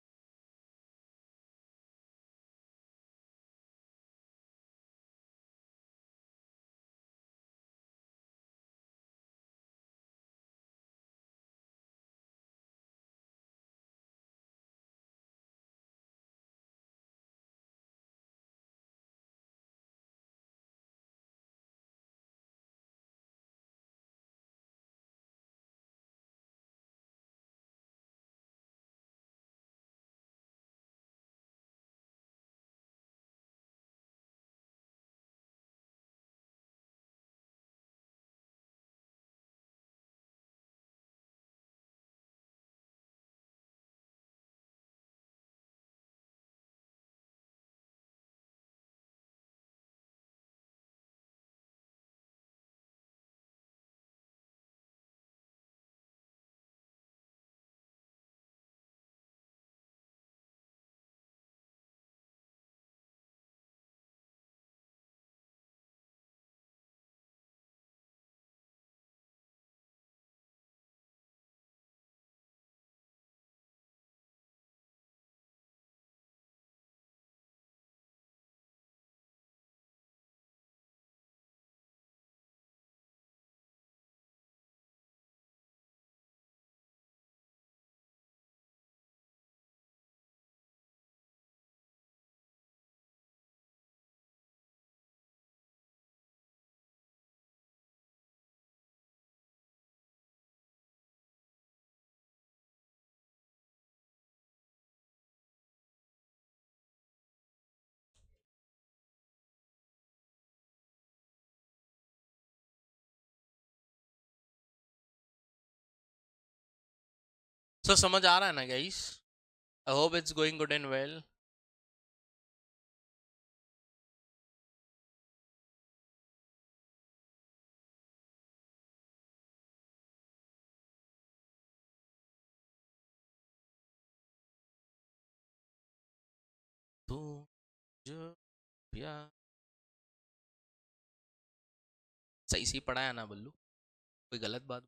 सर समझ आ रहा है ना guys? I hope it's going good and well. तू जो प्यार, सही सही पढ़ाया ना बल्लू, कोई गलत बात